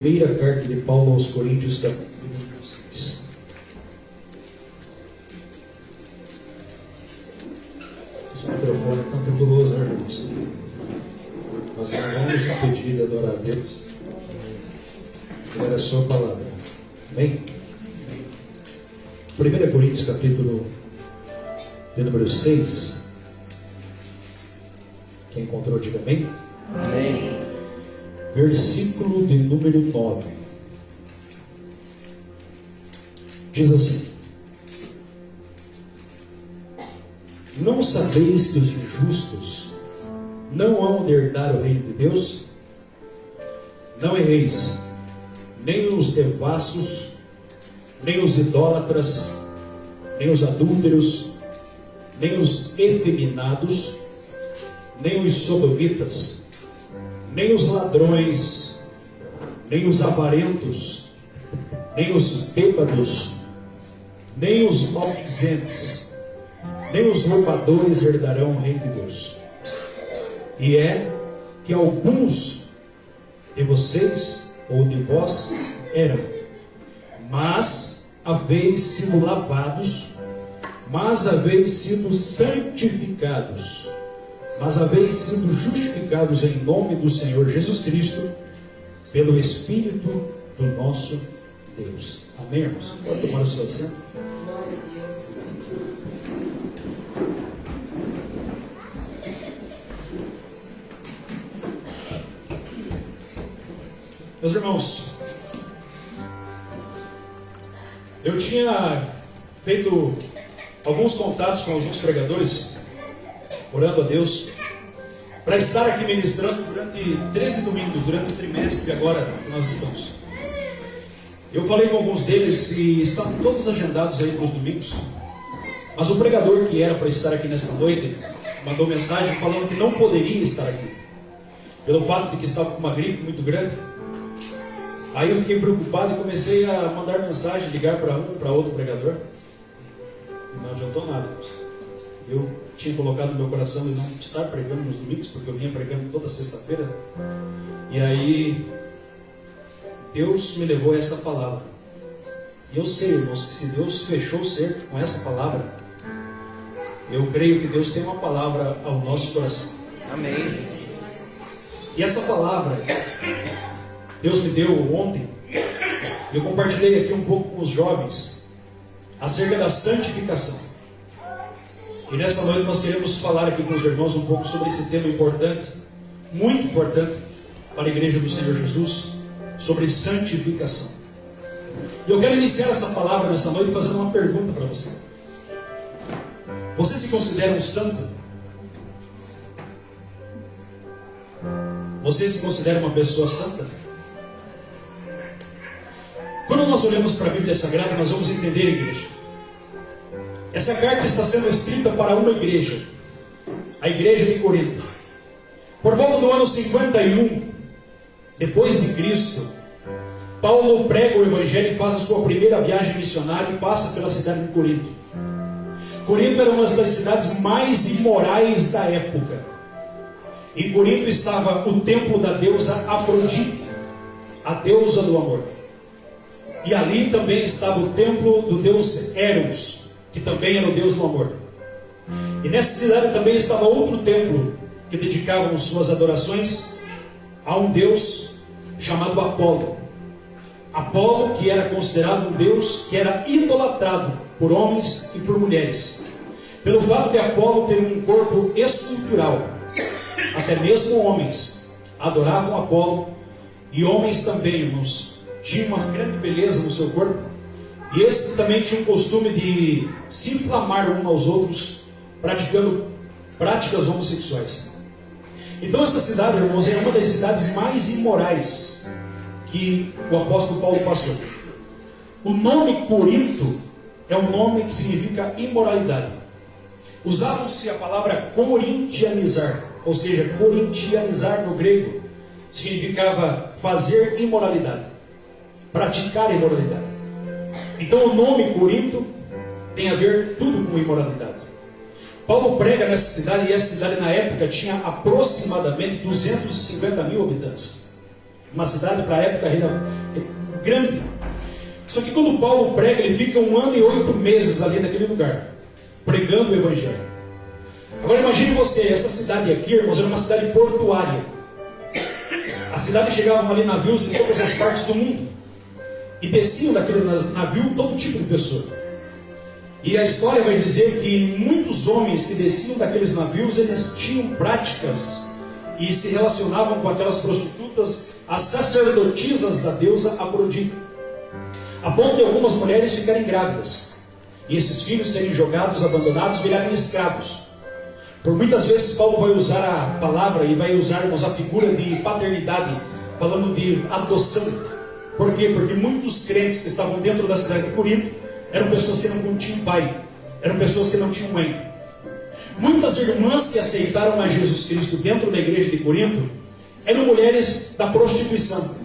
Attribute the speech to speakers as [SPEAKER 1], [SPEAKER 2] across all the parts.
[SPEAKER 1] Primeira carta de Paulo aos Coríntios, capítulo 6. Esse microfone é tão populoso, né, irmãos? Nós não vamos impedir de adorar a Deus. Agora é a sua palavra. Amém? 1 Coríntios, capítulo de número 6. Quem encontrou, diga amém.
[SPEAKER 2] Amém.
[SPEAKER 1] Versículo de número 9. Diz assim: Não sabeis que os injustos não hão de herdar o reino de Deus? Não erreis, nem os devassos, nem os idólatras, nem os adúlteros, nem os efeminados, nem os sodomitas, nem os ladrões, nem os avarentos, nem os bêbados, nem os maldizentes, nem os roubadores herdarão o reino de Deus. E é que alguns de vocês ou de vós eram, mas haveis sido lavados, mas haveis sido santificados, mas haveis sido justificados em nome do Senhor Jesus Cristo, pelo Espírito do nosso Deus. Amém, irmãos? Pode tomar o seu assento? Meus irmãos, eu tinha feito alguns contatos com alguns pregadores, orando a Deus, para estar aqui ministrando durante 13 domingos, durante o trimestre agora que nós estamos. Eu falei com alguns deles e estão todos agendados aí para os domingos, mas o pregador que era para estar aqui nesta noite mandou mensagem falando que não poderia estar aqui, pelo fato de que estava com uma gripe muito grande. Aí eu fiquei preocupado e comecei a mandar mensagem, ligar para um, para outro pregador. Não adiantou nada. Eu tinha colocado no meu coração de não estar pregando nos domingos, porque eu vinha pregando toda sexta-feira. E aí Deus me levou a essa palavra. E eu sei, irmãos, que se Deus fechou o cerco com essa palavra, eu creio que Deus tem uma palavra ao nosso coração.
[SPEAKER 2] Amém.
[SPEAKER 1] E essa palavra Deus me deu ontem. Eu compartilhei aqui um pouco com os jovens acerca da santificação. E nessa noite nós queremos falar aqui com os irmãos um pouco sobre esse tema importante, muito importante para a igreja do Senhor Jesus, sobre santificação. E eu quero iniciar essa palavra nessa noite fazendo uma pergunta para você. Você se considera um santo? Você se considera uma pessoa santa? Quando nós olhamos para a Bíblia Sagrada, nós vamos entender, igreja. Essa carta está sendo escrita para uma igreja, a igreja de Corinto. Por volta do ano 51, depois de Cristo, Paulo prega o Evangelho e faz a sua primeira viagem missionária e passa pela cidade de Corinto. Corinto era uma das cidades mais imorais da época. Em Corinto estava o templo da deusa Afrodite, a deusa do amor. E ali também estava o templo do deus Eros, que também era o deus do amor. E nessa cidade também estava outro templo, que dedicavam suas adorações a um deus chamado Apolo. Apolo, que era considerado um deus que era idolatrado por homens e por mulheres, pelo fato de Apolo ter um corpo escultural. Até mesmo homens adoravam Apolo, e homens também, irmãos, tinham uma grande beleza no seu corpo, e esses também tinham o costume de se inflamar uns aos outros, praticando práticas homossexuais. Então essa cidade, irmãos, é uma das cidades mais imorais que o apóstolo Paulo passou. O nome Corinto é um nome que significa imoralidade. Usava-se a palavra corintianizar, ou seja, corintianizar no grego significava fazer imoralidade, praticar imoralidade. Então o nome Corinto tem a ver tudo com imoralidade. Paulo prega nessa cidade, e essa cidade na época tinha aproximadamente 250 mil habitantes. Uma cidade para a época era grande. Só que quando Paulo prega, ele fica 1 ano e 8 meses ali naquele lugar, pregando o Evangelho. Agora imagine você, essa cidade aqui, irmãos, era uma cidade portuária. A cidade chegavam ali navios de todas as partes do mundo. E desciam daquele navio todo tipo de pessoa. E a história vai dizer que muitos homens que desciam daqueles navios, eles tinham práticas e se relacionavam com aquelas prostitutas, as sacerdotisas da deusa Afrodite, a ponto de algumas mulheres ficarem grávidas e esses filhos serem jogados, abandonados, virarem escravos. Por muitas vezes Paulo vai usar a palavra e vai usarmos a figura de paternidade, falando de adoção. Por quê? Porque muitos crentes que estavam dentro da cidade de Corinto eram pessoas que não tinham pai, eram pessoas que não tinham mãe. Muitas irmãs que aceitaram a Jesus Cristo dentro da igreja de Corinto eram mulheres da prostituição.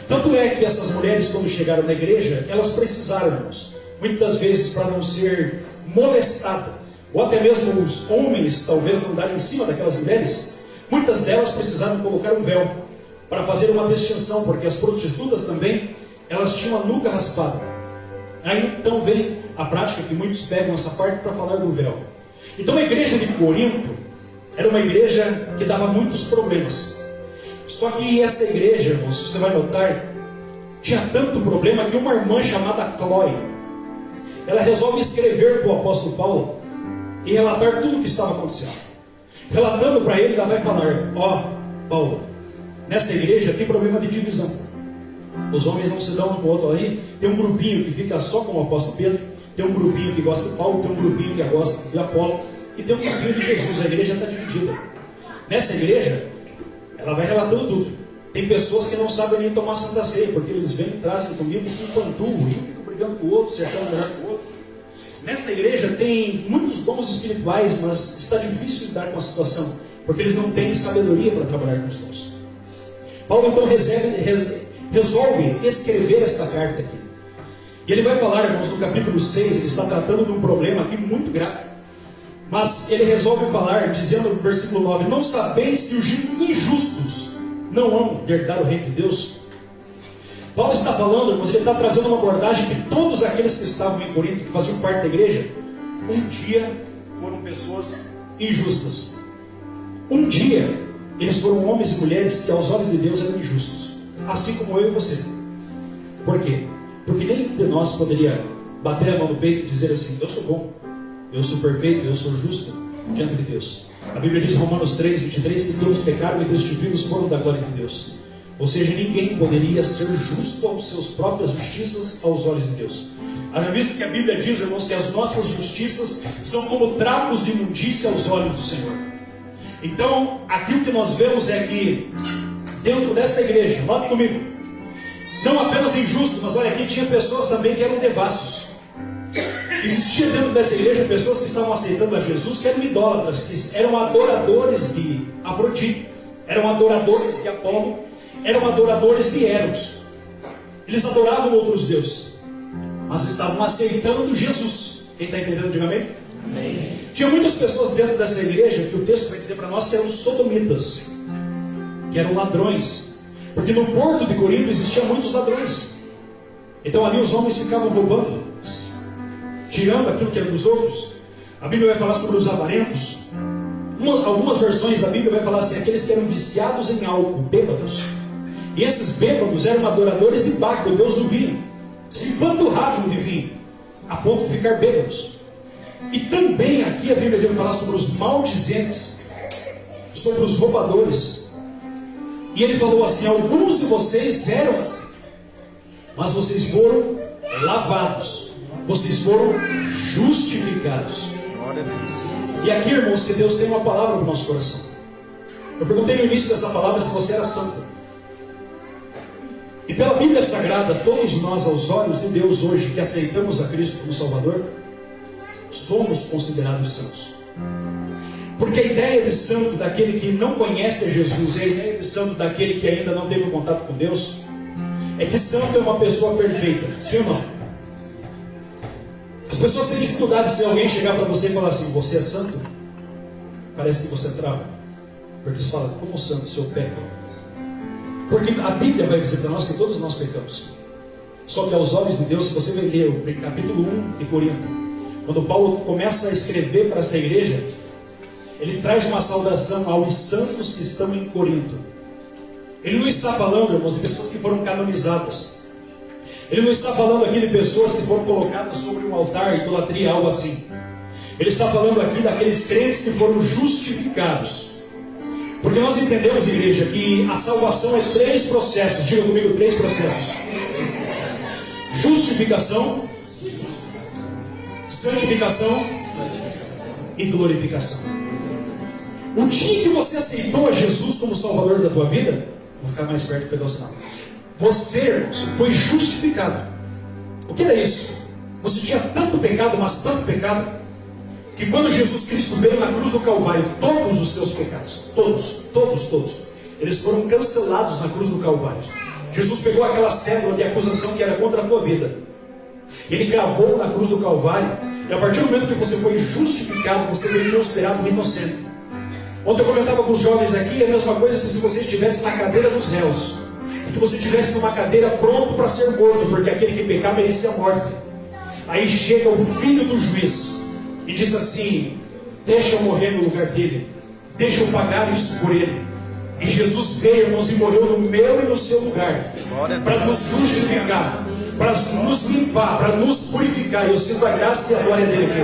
[SPEAKER 1] Tanto é que essas mulheres, quando chegaram na igreja, elas precisaram, irmãos, muitas vezes para não ser molestadas, ou até mesmo os homens talvez não darem em cima daquelas mulheres, muitas delas precisaram colocar um véu para fazer uma distinção, porque as prostitutas também, elas tinham a nuca raspada. Aí então vem a prática que muitos pegam essa parte para falar do véu. Então a igreja de Corinto era uma igreja que dava muitos problemas. Só que essa igreja, irmãos, você vai notar, tinha tanto problema que uma irmã chamada Chloe, ela resolve escrever para o apóstolo Paulo e relatar tudo o que estava acontecendo. Relatando para ele, ela vai falar: ó, Paulo, nessa igreja tem problema de divisão. Os homens não se dão um com o outro aí. Tem um grupinho que fica só com o apóstolo Pedro, tem um grupinho que gosta de Paulo, tem um grupinho que gosta de Apolo, e tem um grupinho de Jesus. A igreja está dividida. Nessa igreja, ela vai relatando tudo. Tem pessoas que não sabem nem tomar Santa Ceia, porque eles vêm, trazem comigo e se empanturram, e um fica brigando com o outro, se achando melhor que o outro. Nessa igreja tem muitos dons espirituais, mas está difícil lidar com a situação, porque eles não têm sabedoria para trabalhar com os dons. Paulo então resolve escrever esta carta aqui. E ele vai falar, irmãos, no capítulo 6, ele está tratando de um problema aqui muito grave. Mas ele resolve falar, dizendo no versículo 9: não sabeis que os injustos não vão herdar o reino de Deus? Paulo está falando, irmãos, ele está trazendo uma abordagem que todos aqueles que estavam em Corinto, que faziam parte da igreja, um dia foram pessoas injustas. Um dia eles foram homens e mulheres que aos olhos de Deus eram injustos, assim como eu e você. Por quê? Porque nenhum de nós poderia bater a mão no peito e dizer assim: eu sou bom, eu sou perfeito, eu sou justo diante de Deus. A Bíblia diz em Romanos 3, 23 que todos pecaram e destituídos foram da glória de Deus. Ou seja, ninguém poderia ser justo aos seus próprias justiças aos olhos de Deus. Haja visto que a Bíblia diz, irmãos, que as nossas justiças são como trapos de imundícia aos olhos do Senhor. Então, aqui o que nós vemos é que dentro desta igreja, note comigo, não apenas injusto, mas olha, aqui tinha pessoas também que eram devassos. Existia dentro dessa igreja pessoas que estavam aceitando a Jesus, que eram idólatras, que eram adoradores de Afrodite, eram adoradores de Apolo, eram adoradores de Eros. Eles adoravam outros deuses, mas estavam aceitando Jesus. Quem está entendendo, diga amém? Amém. Tinha muitas pessoas dentro dessa igreja que o texto vai dizer para nós que eram sodomitas, que eram ladrões, porque no porto de Corinto existiam muitos ladrões. Então ali os homens ficavam roubando, tirando aquilo que era dos outros. A Bíblia vai falar sobre os avarentos. Algumas versões da Bíblia vai falar assim: aqueles que eram viciados em álcool, bêbados. E esses bêbados eram adoradores de Baco, o deus do vinho. Se empanturravam de vinho, a ponto de ficar bêbados. E também aqui a Bíblia vai falar sobre os maldizentes, sobre os roubadores. E ele falou assim: alguns de vocês eram assim, mas vocês foram lavados, vocês foram justificados. E aqui, irmãos, que Deus tem uma palavra no nosso coração. Eu perguntei no início dessa palavra se você era santo. E pela Bíblia Sagrada, todos nós, aos olhos de Deus hoje, que aceitamos a Cristo como Salvador, somos considerados santos. Porque a ideia de santo daquele que não conhece a Jesus, a ideia de santo daquele que ainda não teve contato com Deus, é que santo é uma pessoa perfeita, sim ou não? As pessoas têm dificuldade se alguém chegar para você e falar assim: você é santo? Parece que você trava, porque você fala: como santo se eu peco? Porque a Bíblia vai dizer para nós que todos nós pecamos. Só que aos olhos de Deus, se você vai ler o capítulo 1 de Corinto, quando Paulo começa a escrever para essa igreja, ele traz uma saudação aos santos que estão em Corinto. Ele não está falando, irmãos, de pessoas que foram canonizadas. Ele não está falando aqui de pessoas que foram colocadas sobre um altar, idolatria, algo assim. Ele está falando aqui daqueles crentes que foram justificados. Porque nós entendemos, igreja, que a salvação é 3 processos. Diga comigo, 3 processos: justificação, santificação e glorificação. O dia que você aceitou a Jesus como Salvador da tua vida, vou ficar mais perto para pegar o sinal, você foi justificado. O que era isso? Você tinha tanto pecado, mas tanto pecado, que quando Jesus Cristo veio na cruz do Calvário, todos os seus pecados, todos, eles foram cancelados na cruz do Calvário. Jesus pegou aquela cédula de acusação que era contra a tua vida, ele cravou na cruz do Calvário, e a partir do momento que você foi justificado, você foi considerado inocente. Ontem eu comentava com os jovens aqui, é a mesma coisa que se você estivesse na cadeira dos réus, e que você estivesse numa cadeira pronto para ser morto, porque aquele que pecar merecia a morte. Aí chega o filho do juiz e diz assim: deixa eu morrer no lugar dele, deixa eu pagar isso por ele. E Jesus veio, irmãos, e morreu no meu e no seu lugar, para nos justificar, para nos limpar, para nos purificar. E eu sinto a graça e a glória dele aqui.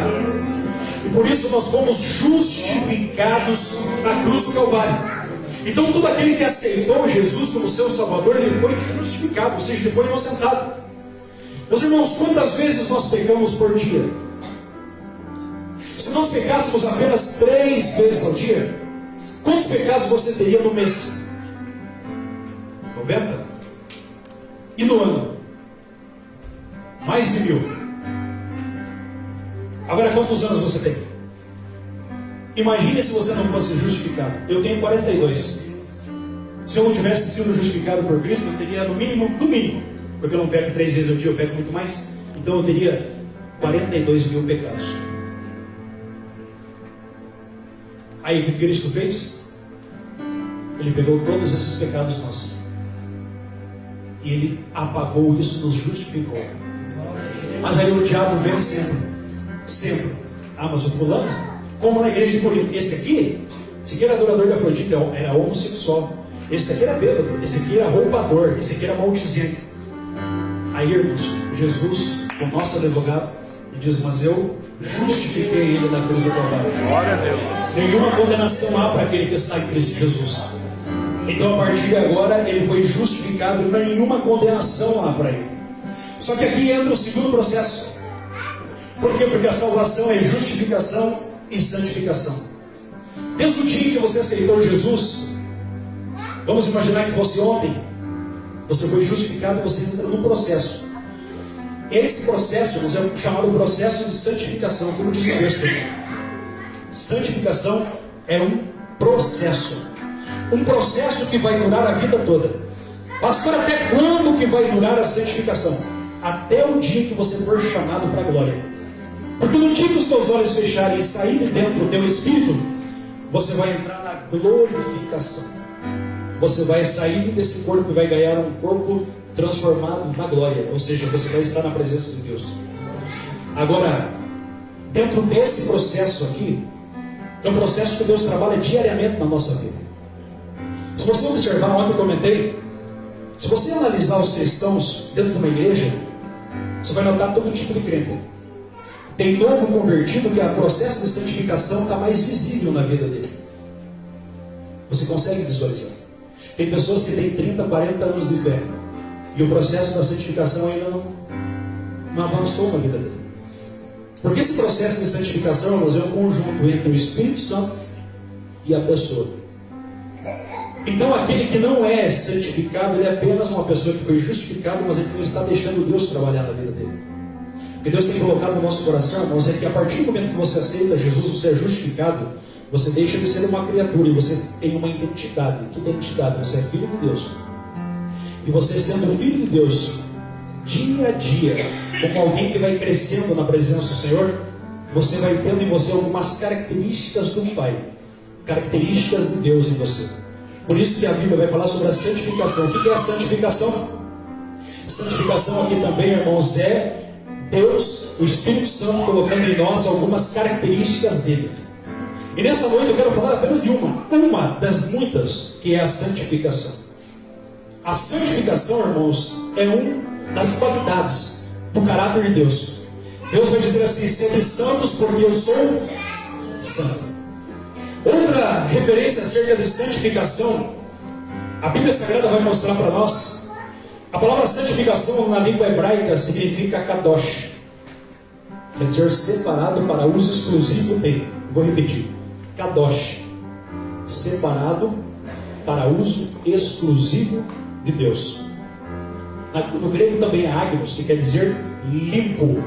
[SPEAKER 1] E por isso nós fomos justificados na cruz do Calvário. Então todo aquele que aceitou Jesus como seu Salvador, ele foi justificado, ou seja, ele foi inocentado. Meus irmãos, quantas vezes nós pecamos por dia? Se nós pecássemos apenas 3 vezes ao dia, quantos pecados você teria no mês? 90? E no ano? Mais de 1000. Agora, quantos anos você tem? Imagine se você não fosse justificado. Eu tenho 42. Se eu não tivesse sido justificado por Cristo, eu teria no mínimo, porque eu não peco 3 vezes ao dia, eu peco muito mais. Então eu teria 42.000 pecados. Aí o que Cristo fez? Ele pegou todos esses pecados nossos e Ele apagou isso, nos justificou. Mas aí o diabo vem sempre. Ah, mas o fulano, como na igreja de Corinto, esse aqui era adorador de Afrodite, era homossexual. Esse aqui era bêbado, esse aqui era roubador, esse aqui era maldizente. Aí, irmãos, Jesus, o nosso advogado, diz: mas eu justifiquei ele na cruz do Calvário. Glória a Deus. Nenhuma condenação há para aquele que está em Cristo Jesus. Então, a partir de agora, ele foi justificado, nenhuma condenação há para ele. Só que aqui entra o segundo processo. Por quê? Porque a salvação é justificação e santificação. Desde o dia que você aceitou Jesus, vamos imaginar que fosse ontem, você foi justificado e você entra num processo. Esse processo é chamado processo de santificação, como diz o texto. Santificação é um processo que vai durar a vida toda. Pastor, até quando que vai durar a santificação? Até o dia que você for chamado para a glória. Porque no dia que os teus olhos fecharem e sair de dentro do teu espírito, você vai entrar na glorificação. Você vai sair desse corpo e vai ganhar um corpo transformado na glória. Ou seja, você vai estar na presença de Deus. Agora, dentro desse processo aqui, é um processo que Deus trabalha diariamente na nossa vida. Se você observar, ontem eu comentei, se você analisar os cristãos dentro de uma igreja, você vai notar todo tipo de crente. Tem novo convertido que o processo de santificação está mais visível na vida dele. Você consegue visualizar? Tem pessoas que têm 30, 40 anos de fé e o processo da santificação ainda não avançou na vida dele. Porque esse processo de santificação é um conjunto entre o Espírito Santo e a pessoa. Então aquele que não é santificado, ele é apenas uma pessoa que foi justificada, mas ele não está deixando Deus trabalhar na vida dele. O que Deus tem colocado no nosso coração, irmãos, é que a partir do momento que você aceita Jesus, você é justificado, você deixa de ser uma criatura e você tem uma identidade. Que identidade? Você é filho de Deus. E você, sendo filho de Deus, dia a dia, como alguém que vai crescendo na presença do Senhor, você vai tendo em você algumas características do Pai, características de Deus em você. Por isso que a Bíblia vai falar sobre a santificação. O que é a santificação? Santificação aqui também, irmãos, é Deus, o Espírito Santo, colocando em nós algumas características dele. E nessa noite eu quero falar apenas de uma das muitas, que é a santificação. A santificação, irmãos, é uma das qualidades do caráter de Deus. Deus vai dizer assim: sede santos, porque eu sou santo. Outra referência acerca de santificação, a Bíblia Sagrada vai mostrar para nós. A palavra santificação na língua hebraica significa kadosh, quer dizer separado para uso exclusivo de. Vou repetir: kadosh, separado para uso exclusivo de Deus. No grego também é agnos, que quer dizer limpo.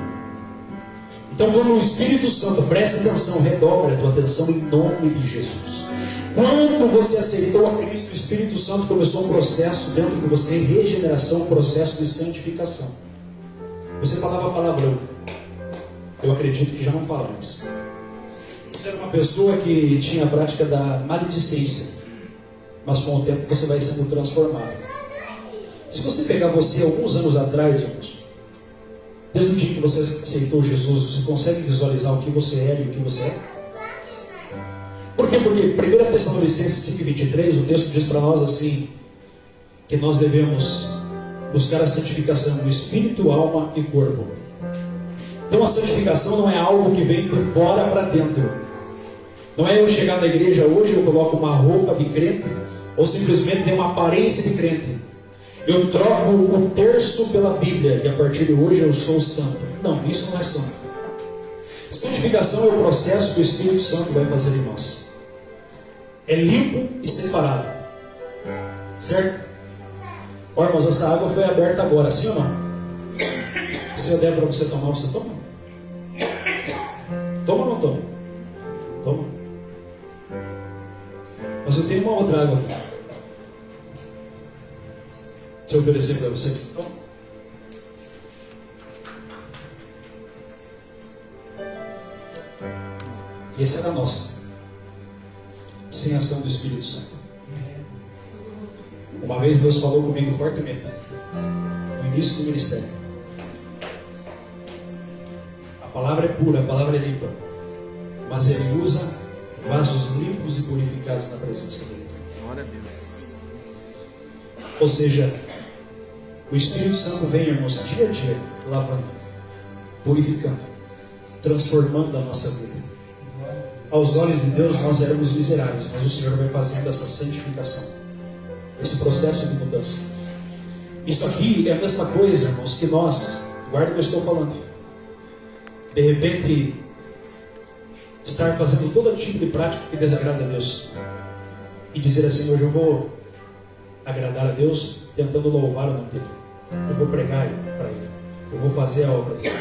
[SPEAKER 1] Então, quando o Espírito Santo, presta atenção, redobre a tua atenção em nome de Jesus. Quando você aceitou a Cristo, o Espírito Santo começou um processo dentro de você, regeneração, um processo de santificação. Você falava palavrão, eu acredito que já não fala mais. Você era uma pessoa que tinha a prática da maledicência, mas com o tempo você vai sendo transformado. Se você pegar você alguns anos atrás, irmãos, desde o dia que você aceitou Jesus, você consegue visualizar o que você era e o que você é? Por quê? Porque 1 Tessalonicenses 5,23, o texto diz para nós assim, que nós devemos buscar a santificação do espírito, alma e corpo. Então a santificação não é algo que vem de fora para dentro. Não é eu chegar na igreja hoje, eu coloco uma roupa de crente, ou simplesmente tenho uma aparência de crente. Eu troco o terço pela Bíblia e a partir de hoje eu sou santo. Não, isso não é santo. Santificação é o processo que o Espírito Santo vai fazer em nós. É limpo e separado. Certo? Ó, irmãos, essa água foi aberta agora, sim ou não? Se eu der para você tomar, você toma? Toma ou não toma? Toma. Mas eu tenho uma outra água aqui. Deixa eu oferecer para você. Toma. E essa era a nossa, sem ação do Espírito Santo. Uma vez Deus falou comigo fortemente, no início do ministério. A palavra é pura, a palavra é limpa, mas Ele usa vasos limpos e purificados na presença dEle.
[SPEAKER 2] Glória a Deus.
[SPEAKER 1] Ou seja, o Espírito Santo vem, irmãos, dia a dia, lavando, purificando, transformando a nossa vida. Aos olhos de Deus nós éramos miseráveis, mas o Senhor vai fazendo essa santificação, esse processo de mudança. Isso aqui é a mesma coisa, irmãos, que nós, guarda o que eu estou falando, de repente estar fazendo todo tipo de prática que desagrada a Deus e dizer assim: hoje eu vou agradar a Deus tentando louvar o nome dele, eu vou pregar para Ele, eu vou fazer a obra dele.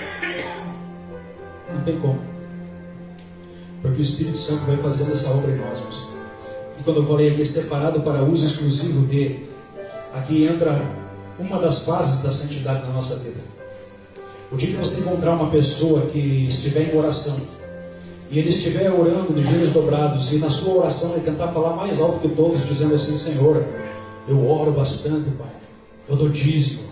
[SPEAKER 1] Não tem como. Porque o Espírito Santo vai fazendo essa obra em nós, irmãos. E quando eu falei aqui, separado para uso exclusivo dele, aqui entra uma das fases da santidade na nossa vida. O dia que você encontrar uma pessoa que estiver em oração, e ele estiver orando de joelhos dobrados, e na sua oração ele tentar falar mais alto que todos, dizendo assim: Senhor, eu oro bastante, Pai, eu dou dízimo,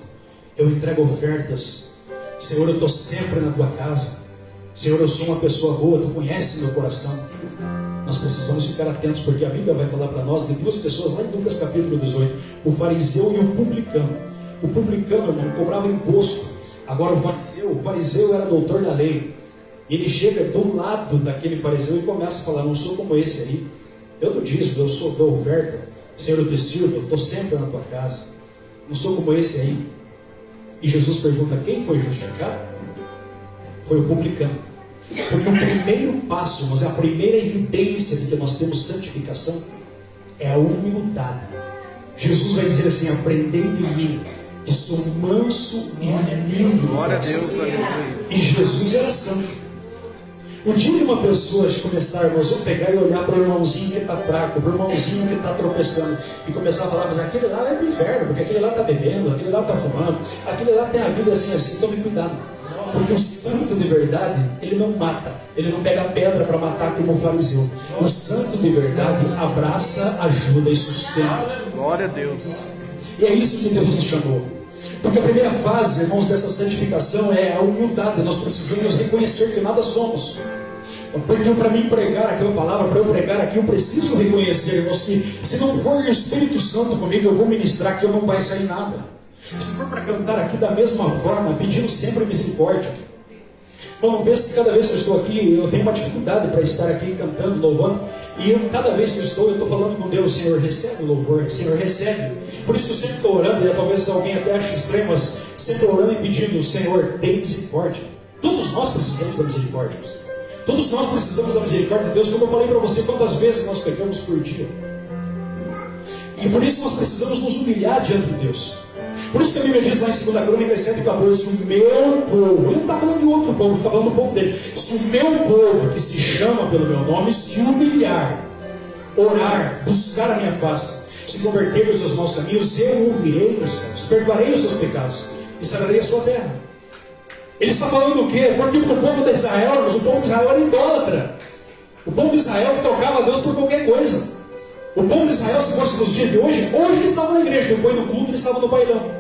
[SPEAKER 1] eu entrego ofertas, Senhor, eu estou sempre na tua casa, Senhor, eu sou uma pessoa boa, Tu conheces meu coração. Nós precisamos ficar atentos, porque a Bíblia vai falar para nós de duas pessoas, lá em Lucas capítulo 18, o fariseu e o publicano. O publicano, irmão, cobrava imposto. Agora o fariseu era doutor da lei. E ele chega do lado daquele fariseu e começa a falar: não sou como esse aí, eu dou dízimo, eu dou oferta, Senhor, eu te sirvo, eu estou sempre na tua casa, não sou como esse aí. E Jesus pergunta: quem foi justificado? Foi o publicano. Porque o primeiro passo, mas a primeira evidência de que nós temos santificação é a humildade. Jesus vai dizer assim: aprendei de mim, que sou manso e humilde.
[SPEAKER 2] Glória a Deus, aleluia.
[SPEAKER 1] E Jesus era santo. O dia que uma pessoa começar, irmãos, vou pegar e olhar para o irmãozinho que está fraco, para o irmãozinho que está tropeçando, e começar a falar: mas aquele lá é do inferno, porque aquele lá está bebendo, aquele lá está fumando, aquele lá tem a vida assim, tome cuidado. Porque o santo de verdade, ele não mata, ele não pega pedra para matar como o fariseu. O santo de verdade abraça, ajuda e sustenta.
[SPEAKER 2] Glória a Deus.
[SPEAKER 1] E é isso que Deus nos chamou. Porque a primeira fase, irmãos, dessa santificação é a humildade. Nós precisamos reconhecer que nada somos. Porque para mim pregar aquela palavra, para eu pregar aqui, eu preciso reconhecer, irmãos, que se não for o Espírito Santo comigo, eu vou ministrar que eu não vai sair nada. Se for para cantar aqui da mesma forma, pedindo sempre misericórdia. Bom, não pense que cada vez que eu estou aqui, eu tenho uma dificuldade para estar aqui cantando, louvando. E cada vez que eu estou falando com Deus, Senhor, recebe o louvor, Senhor, recebe. Por isso que eu sempre estou orando, e talvez alguém até ache estranho, mas sempre orando e pedindo, Senhor, tem misericórdia. Todos nós precisamos da misericórdia. Todos nós precisamos da misericórdia de Deus. Como eu falei para você, quantas vezes nós pecamos por dia. E por isso nós precisamos nos humilhar diante de Deus. Por isso que a Bíblia diz lá em 2 Crônicas 7,14, se o meu povo, ele não está falando de outro povo, ele está falando do povo dele, se o meu povo, que se chama pelo meu nome, se humilhar, orar, buscar a minha face, se converter dos seus maus caminhos, eu ouvirei os céus, perdoarei os seus pecados e sararei a sua terra. Ele está falando do quê? Porque para o povo de Israel, o povo de Israel era idólatra. O povo de Israel tocava a Deus por qualquer coisa. O povo de Israel, se fosse nos dias de hoje eles estavam na igreja, depois do culto eles estavam no bailão.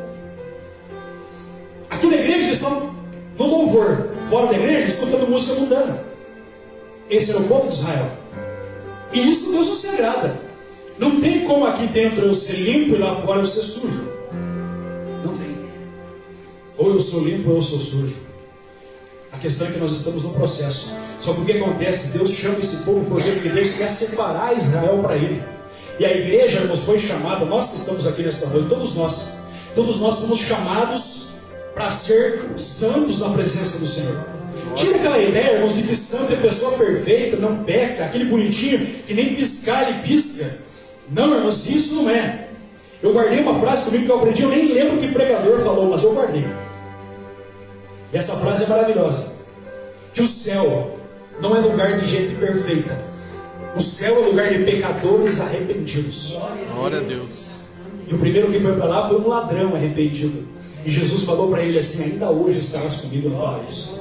[SPEAKER 1] Aqui na igreja eles estão no louvor, fora da igreja escutando música mundana. Esse era o povo de Israel. E isso Deus não se agrada. Não tem como aqui dentro eu ser limpo e lá fora eu ser sujo. Não tem. Ou eu sou limpo ou eu sou sujo. A questão é que nós estamos no processo. Só que o que acontece? Deus chama esse povo porque Deus quer separar Israel para Ele. E a igreja nos foi chamada, nós que estamos aqui nesta noite, todos nós fomos chamados para ser santos na presença do Senhor. Tira aquela ideia, irmãos, de que santo é pessoa perfeita, não peca, aquele bonitinho que nem piscar ele pisca. Não, irmãos, isso não é. Eu guardei uma frase comigo que eu aprendi, eu nem lembro que pregador falou, mas eu guardei. E essa frase é maravilhosa. Que o céu não é lugar de gente perfeita. O céu é lugar de pecadores arrependidos.
[SPEAKER 2] Glória a Deus.
[SPEAKER 1] E o primeiro que foi para lá foi um ladrão arrependido. E Jesus falou para ele assim, ainda hoje estarás comigo no paraíso.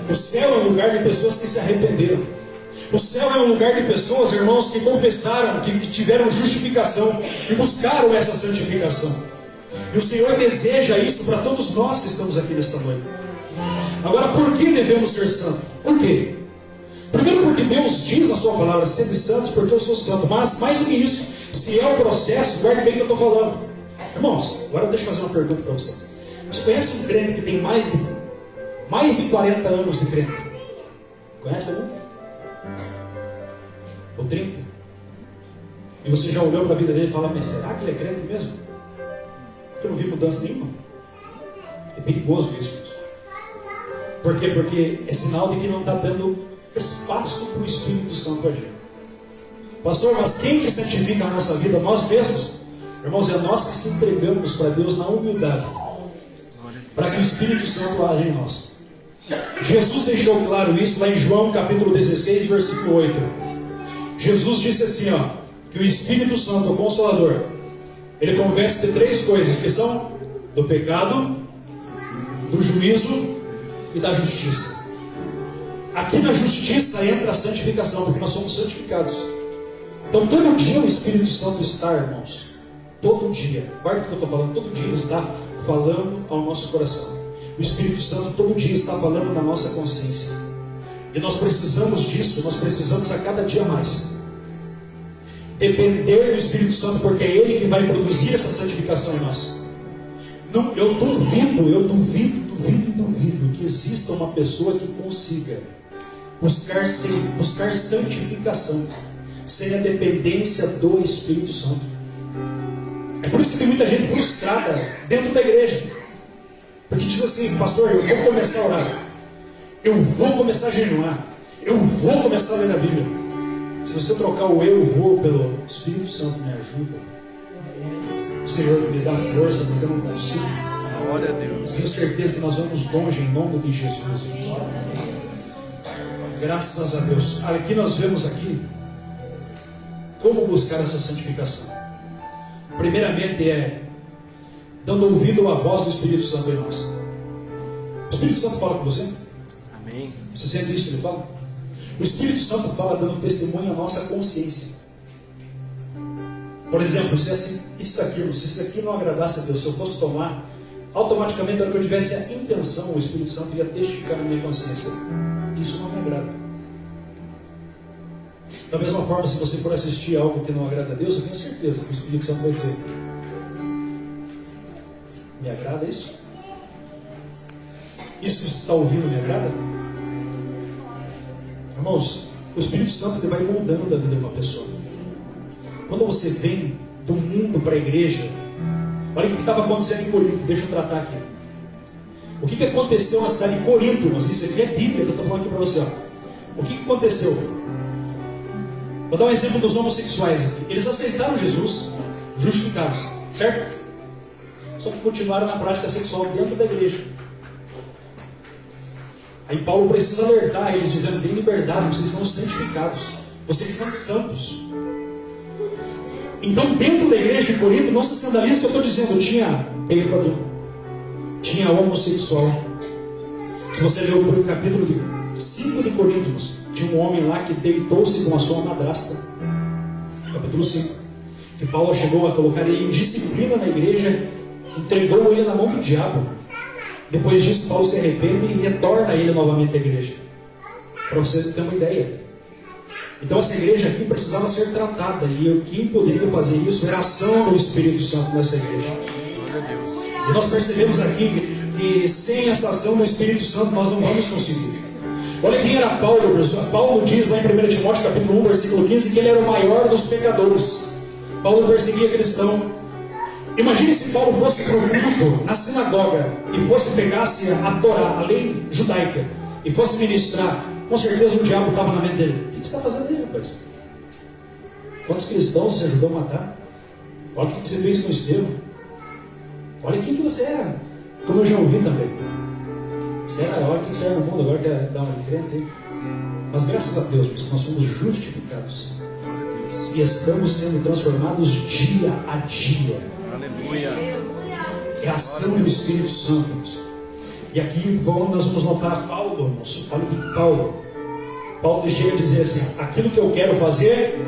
[SPEAKER 1] O céu é um lugar de pessoas que se arrependeram. O céu é um lugar de pessoas, irmãos, que confessaram, que tiveram justificação e buscaram essa santificação. E o Senhor deseja isso para todos nós que estamos aqui nesta noite. Agora, por que devemos ser santos? Por quê? Primeiro porque Deus diz na sua palavra, sede santos porque eu sou santo. Mas, mais do que isso, se é o processo, guarde bem o que eu estou falando. Irmãos, agora deixa eu fazer uma pergunta para você. Você conhece um crente que tem mais de 40 anos de crente? Conhece algum? Ou 30? E você já olhou para a vida dele e fala, mas será que ele é crente mesmo? Eu não vi mudança nenhuma. É perigoso isso. Por quê? Porque é sinal de que não está dando espaço para o Espírito Santo agir. Pastor, mas quem que santifica a nossa vida? Nós mesmos. Irmãos, é nós que se entregamos para Deus na humildade, para que o Espírito Santo age em nós. Jesus deixou claro isso lá em João capítulo 16, versículo 8. Jesus disse assim, que o Espírito Santo, o Consolador, ele convence de 3 coisas, que são do pecado, do juízo e da justiça. Aqui na justiça entra a santificação, porque nós somos santificados. Então todo dia o Espírito Santo está, irmãos. Todo dia, guarda o que eu estou falando, todo dia ele está falando ao nosso coração. O Espírito Santo todo dia está falando na nossa consciência. E nós precisamos disso, nós precisamos a cada dia mais depender do Espírito Santo, porque é Ele que vai produzir essa santificação em nós. Não, eu duvido que exista uma pessoa que consiga buscar santificação sem a dependência do Espírito Santo. É por isso que tem muita gente frustrada dentro da igreja, porque diz assim, pastor, eu vou começar a orar, eu vou começar a jejuar, eu vou começar a ler a Bíblia. Se você trocar o eu vou pelo Espírito Santo me ajuda, o Senhor me dá força, porque eu não consigo.
[SPEAKER 2] Glória a Deus.
[SPEAKER 1] Tenho certeza que nós vamos longe em nome de Jesus. Graças a Deus. Aqui nós vemos aqui como buscar essa santificação. Primeiramente é dando ouvido à voz do Espírito Santo em nós. O Espírito Santo fala com você?
[SPEAKER 2] Amém.
[SPEAKER 1] Você sente isso que ele fala? O Espírito Santo fala dando testemunho à nossa consciência. Por exemplo, se isso daqui não agradasse a Deus, se eu fosse tomar, automaticamente, na hora que eu tivesse a intenção, o Espírito Santo ia testificar na minha consciência: isso não me agrada. Da mesma forma, se você for assistir algo que não agrada a Deus, eu tenho certeza que o Espírito Santo vai dizer: me agrada isso? Isso que você está ouvindo me agrada? Irmãos, o Espírito Santo ele vai moldando a vida de uma pessoa. Quando você vem do mundo para a igreja, olha o que estava acontecendo em Corinto, deixa eu tratar aqui. O que aconteceu na cidade de Corinto, irmãos? Isso aqui é Bíblia que eu estou falando aqui para você. Ó. O que aconteceu? Vou dar um exemplo dos homossexuais aqui. Eles aceitaram Jesus, justificados, certo? Só que continuaram na prática sexual dentro da igreja. Aí Paulo precisa alertar eles, dizendo: tem liberdade, vocês são santificados, vocês são santos. Então, dentro da igreja de Corinto, não se escandalize que eu estou dizendo, tinha bêbado, tinha homossexual. Se você ler o capítulo 5 de Coríntios, tinha um homem lá que deitou-se com a sua madrasta. Capítulo 5. Que Paulo chegou a colocar ele em disciplina na igreja, entregou ele na mão do diabo. Depois disso, Paulo se arrepende e retorna ele novamente à igreja. Para você ter uma ideia. Então essa igreja aqui precisava ser tratada. E quem poderia fazer isso era a ação do Espírito Santo nessa igreja. E nós percebemos aqui, igreja, que sem essa ação do Espírito Santo nós não vamos conseguir. Olha quem era Paulo, pessoal. Paulo diz lá em 1 Timóteo capítulo 1, versículo 15, que ele era o maior dos pecadores. Paulo perseguia cristão. Imagine se Paulo fosse para o culto na sinagoga e fosse pegasse a Torá, a lei judaica, e fosse ministrar. Com certeza o diabo estava na mente dele: o que você está fazendo aí, rapaz? Quantos cristãos você ajudou a matar? Olha o que você fez com o Estevão. Olha quem que você era. Como eu já ouvi também. Você era, olha quem você era no mundo, agora quer dar uma de crente aí. Mas graças a Deus, porque nós somos justificados e estamos sendo transformados dia a dia.
[SPEAKER 2] Aleluia.
[SPEAKER 1] É a ação do Espírito Santo. E aqui nós vamos notar Paulo, irmãos. Olha que Paulo chega a dizer assim: aquilo que eu quero fazer.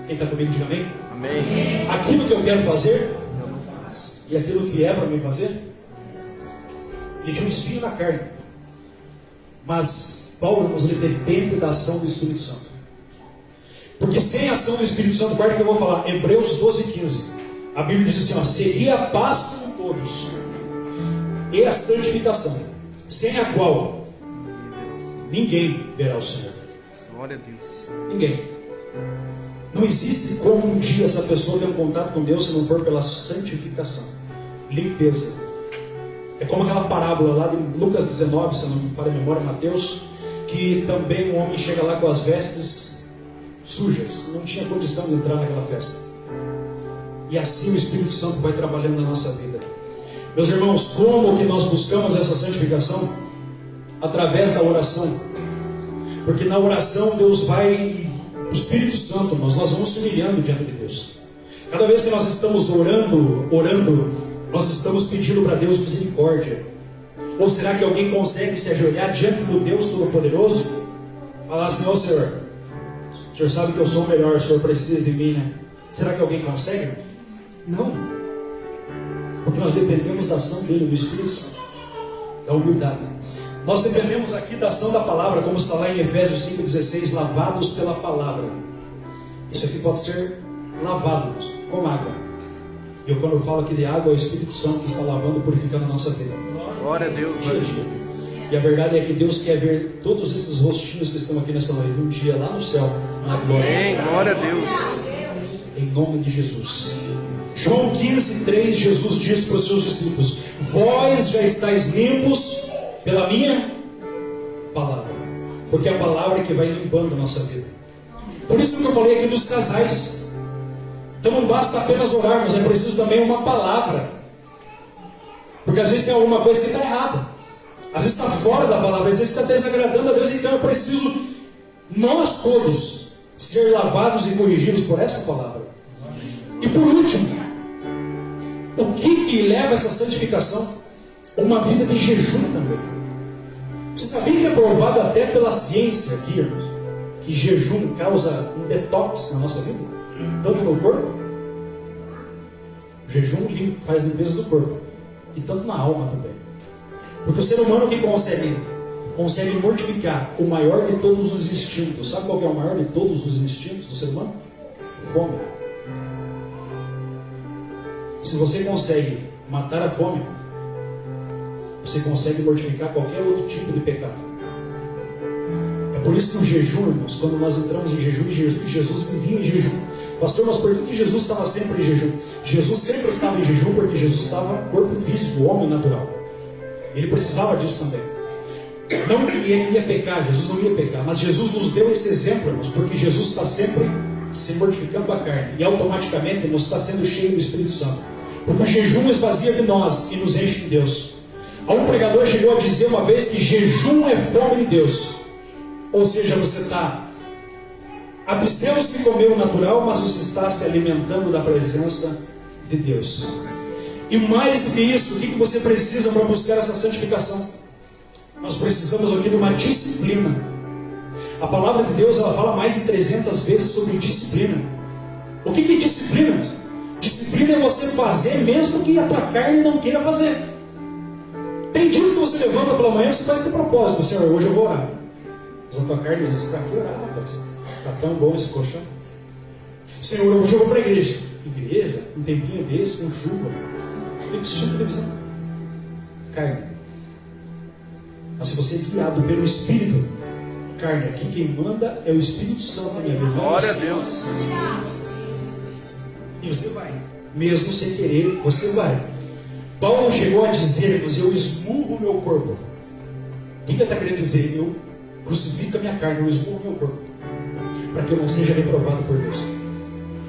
[SPEAKER 1] Quem está comigo, diga amém?
[SPEAKER 2] Amém.
[SPEAKER 1] Aquilo que eu quero fazer e aquilo que é para mim fazer. Ele tinha um espinho na carne. Mas Paulo, irmãos, ele depende da ação do Espírito Santo. Porque sem a ação do Espírito Santo, guarda que eu vou falar, Hebreus 12:15. A Bíblia diz assim: ó, segui a paz com todos e a santificação, sem a qual ninguém verá o Senhor.
[SPEAKER 2] Glória a Deus.
[SPEAKER 1] Ninguém. Não existe como um dia essa pessoa ter um contato com Deus se não for pela santificação, limpeza. É como aquela parábola lá de Lucas 19, se não me falha a memória, Mateus, que também um homem chega lá com as vestes sujas, não tinha condição de entrar naquela festa. E assim o Espírito Santo vai trabalhando na nossa vida. Meus irmãos, como que nós buscamos essa santificação? Através da oração. Porque na oração Deus vai, o Espírito Santo, nós vamos se humilhando diante de Deus. Cada vez que nós estamos orando, nós estamos pedindo para Deus misericórdia. Ou será que alguém consegue se ajoelhar diante do Deus Todo-Poderoso? Falar assim: ó Senhor, o Senhor sabe que eu sou o melhor, o Senhor precisa de mim, né? Será que alguém consegue? Não. Porque nós dependemos da ação dele, do Espírito Santo, da humildade. Nós dependemos aqui da ação da palavra, como está lá em Efésios 5,16, lavados pela palavra. Isso aqui pode ser lavado com água. E eu, quando eu falo aqui de água, é o Espírito Santo que está lavando, purificando a nossa vida.
[SPEAKER 2] Glória a Deus.
[SPEAKER 1] E a verdade é que Deus quer ver todos esses rostinhos que estão aqui nessa noite, um dia lá no céu, na glória.
[SPEAKER 2] Amém. Glória a Deus.
[SPEAKER 1] Em nome de Jesus. João 15:3, Jesus diz para os seus discípulos: vós já estáis limpos pela minha palavra. Porque é a palavra que vai limpando a nossa vida. Por isso que eu falei aqui dos casais. Então não basta apenas orarmos, é preciso também uma palavra. Porque às vezes tem alguma coisa que está errada. Às vezes está fora da palavra, às vezes está desagradando a Deus. Então eu preciso, nós todos, ser lavados e corrigidos por essa palavra. E por último, o que leva a essa santificação? uma vida de jejum também. Você sabia que é provado até pela ciência aqui, irmãos, que jejum causa um detox na nossa vida, tanto no corpo, o jejum faz limpeza do corpo, e tanto na alma também. Porque o ser humano que consegue mortificar o maior de todos os instintos. Sabe qual que é o maior de todos os instintos do ser humano? Fome. Se você consegue matar a fome, você consegue mortificar qualquer outro tipo de pecado. É por isso que o jejum, irmãos, quando nós entramos em jejum, Jesus vivia em jejum. Pastor, mas por que Jesus estava sempre em jejum? Jesus sempre estava em jejum porque Jesus estava corpo físico, homem natural. Ele precisava disso também. Não que ele ia pecar, Jesus não ia pecar, mas Jesus nos deu esse exemplo, irmãos, porque Jesus está sempre se mortificando a carne e automaticamente nos está sendo cheio do Espírito Santo. Porque o jejum esvazia de nós e nos enche de Deus. Um pregador chegou a dizer uma vez que jejum é fome de Deus. Ou seja, você está abstendo-se de comer o natural, mas você está se alimentando da presença de Deus. E mais do que isso, o que você precisa para buscar essa santificação? Nós precisamos aqui de uma disciplina. A palavra de Deus, ela fala mais de 300 vezes sobre disciplina. O que é disciplina? Disciplina é você fazer mesmo que a tua carne não queira fazer. Tem dias que você levanta pela manhã e você faz de propósito. Senhor, hoje eu vou orar. Mas a tua carne diz, para que orar, rapaz? Está tão bom esse colchão. Senhor, hoje eu vou para a igreja. Igreja? Um tempinho desse, com chuva. Tem que assistir televisão. Carne. Mas se você é guiado pelo Espírito, carne, aqui quem manda é o Espírito Santo na minha vida.
[SPEAKER 2] Glória a Deus.
[SPEAKER 1] E você vai. Mesmo sem querer, você vai. Paulo chegou a dizer-nos, eu esmurro o meu corpo. O que ele está querendo dizer? Eu crucifico a minha carne, eu esmurro o meu corpo. Para que eu não seja reprovado por Deus.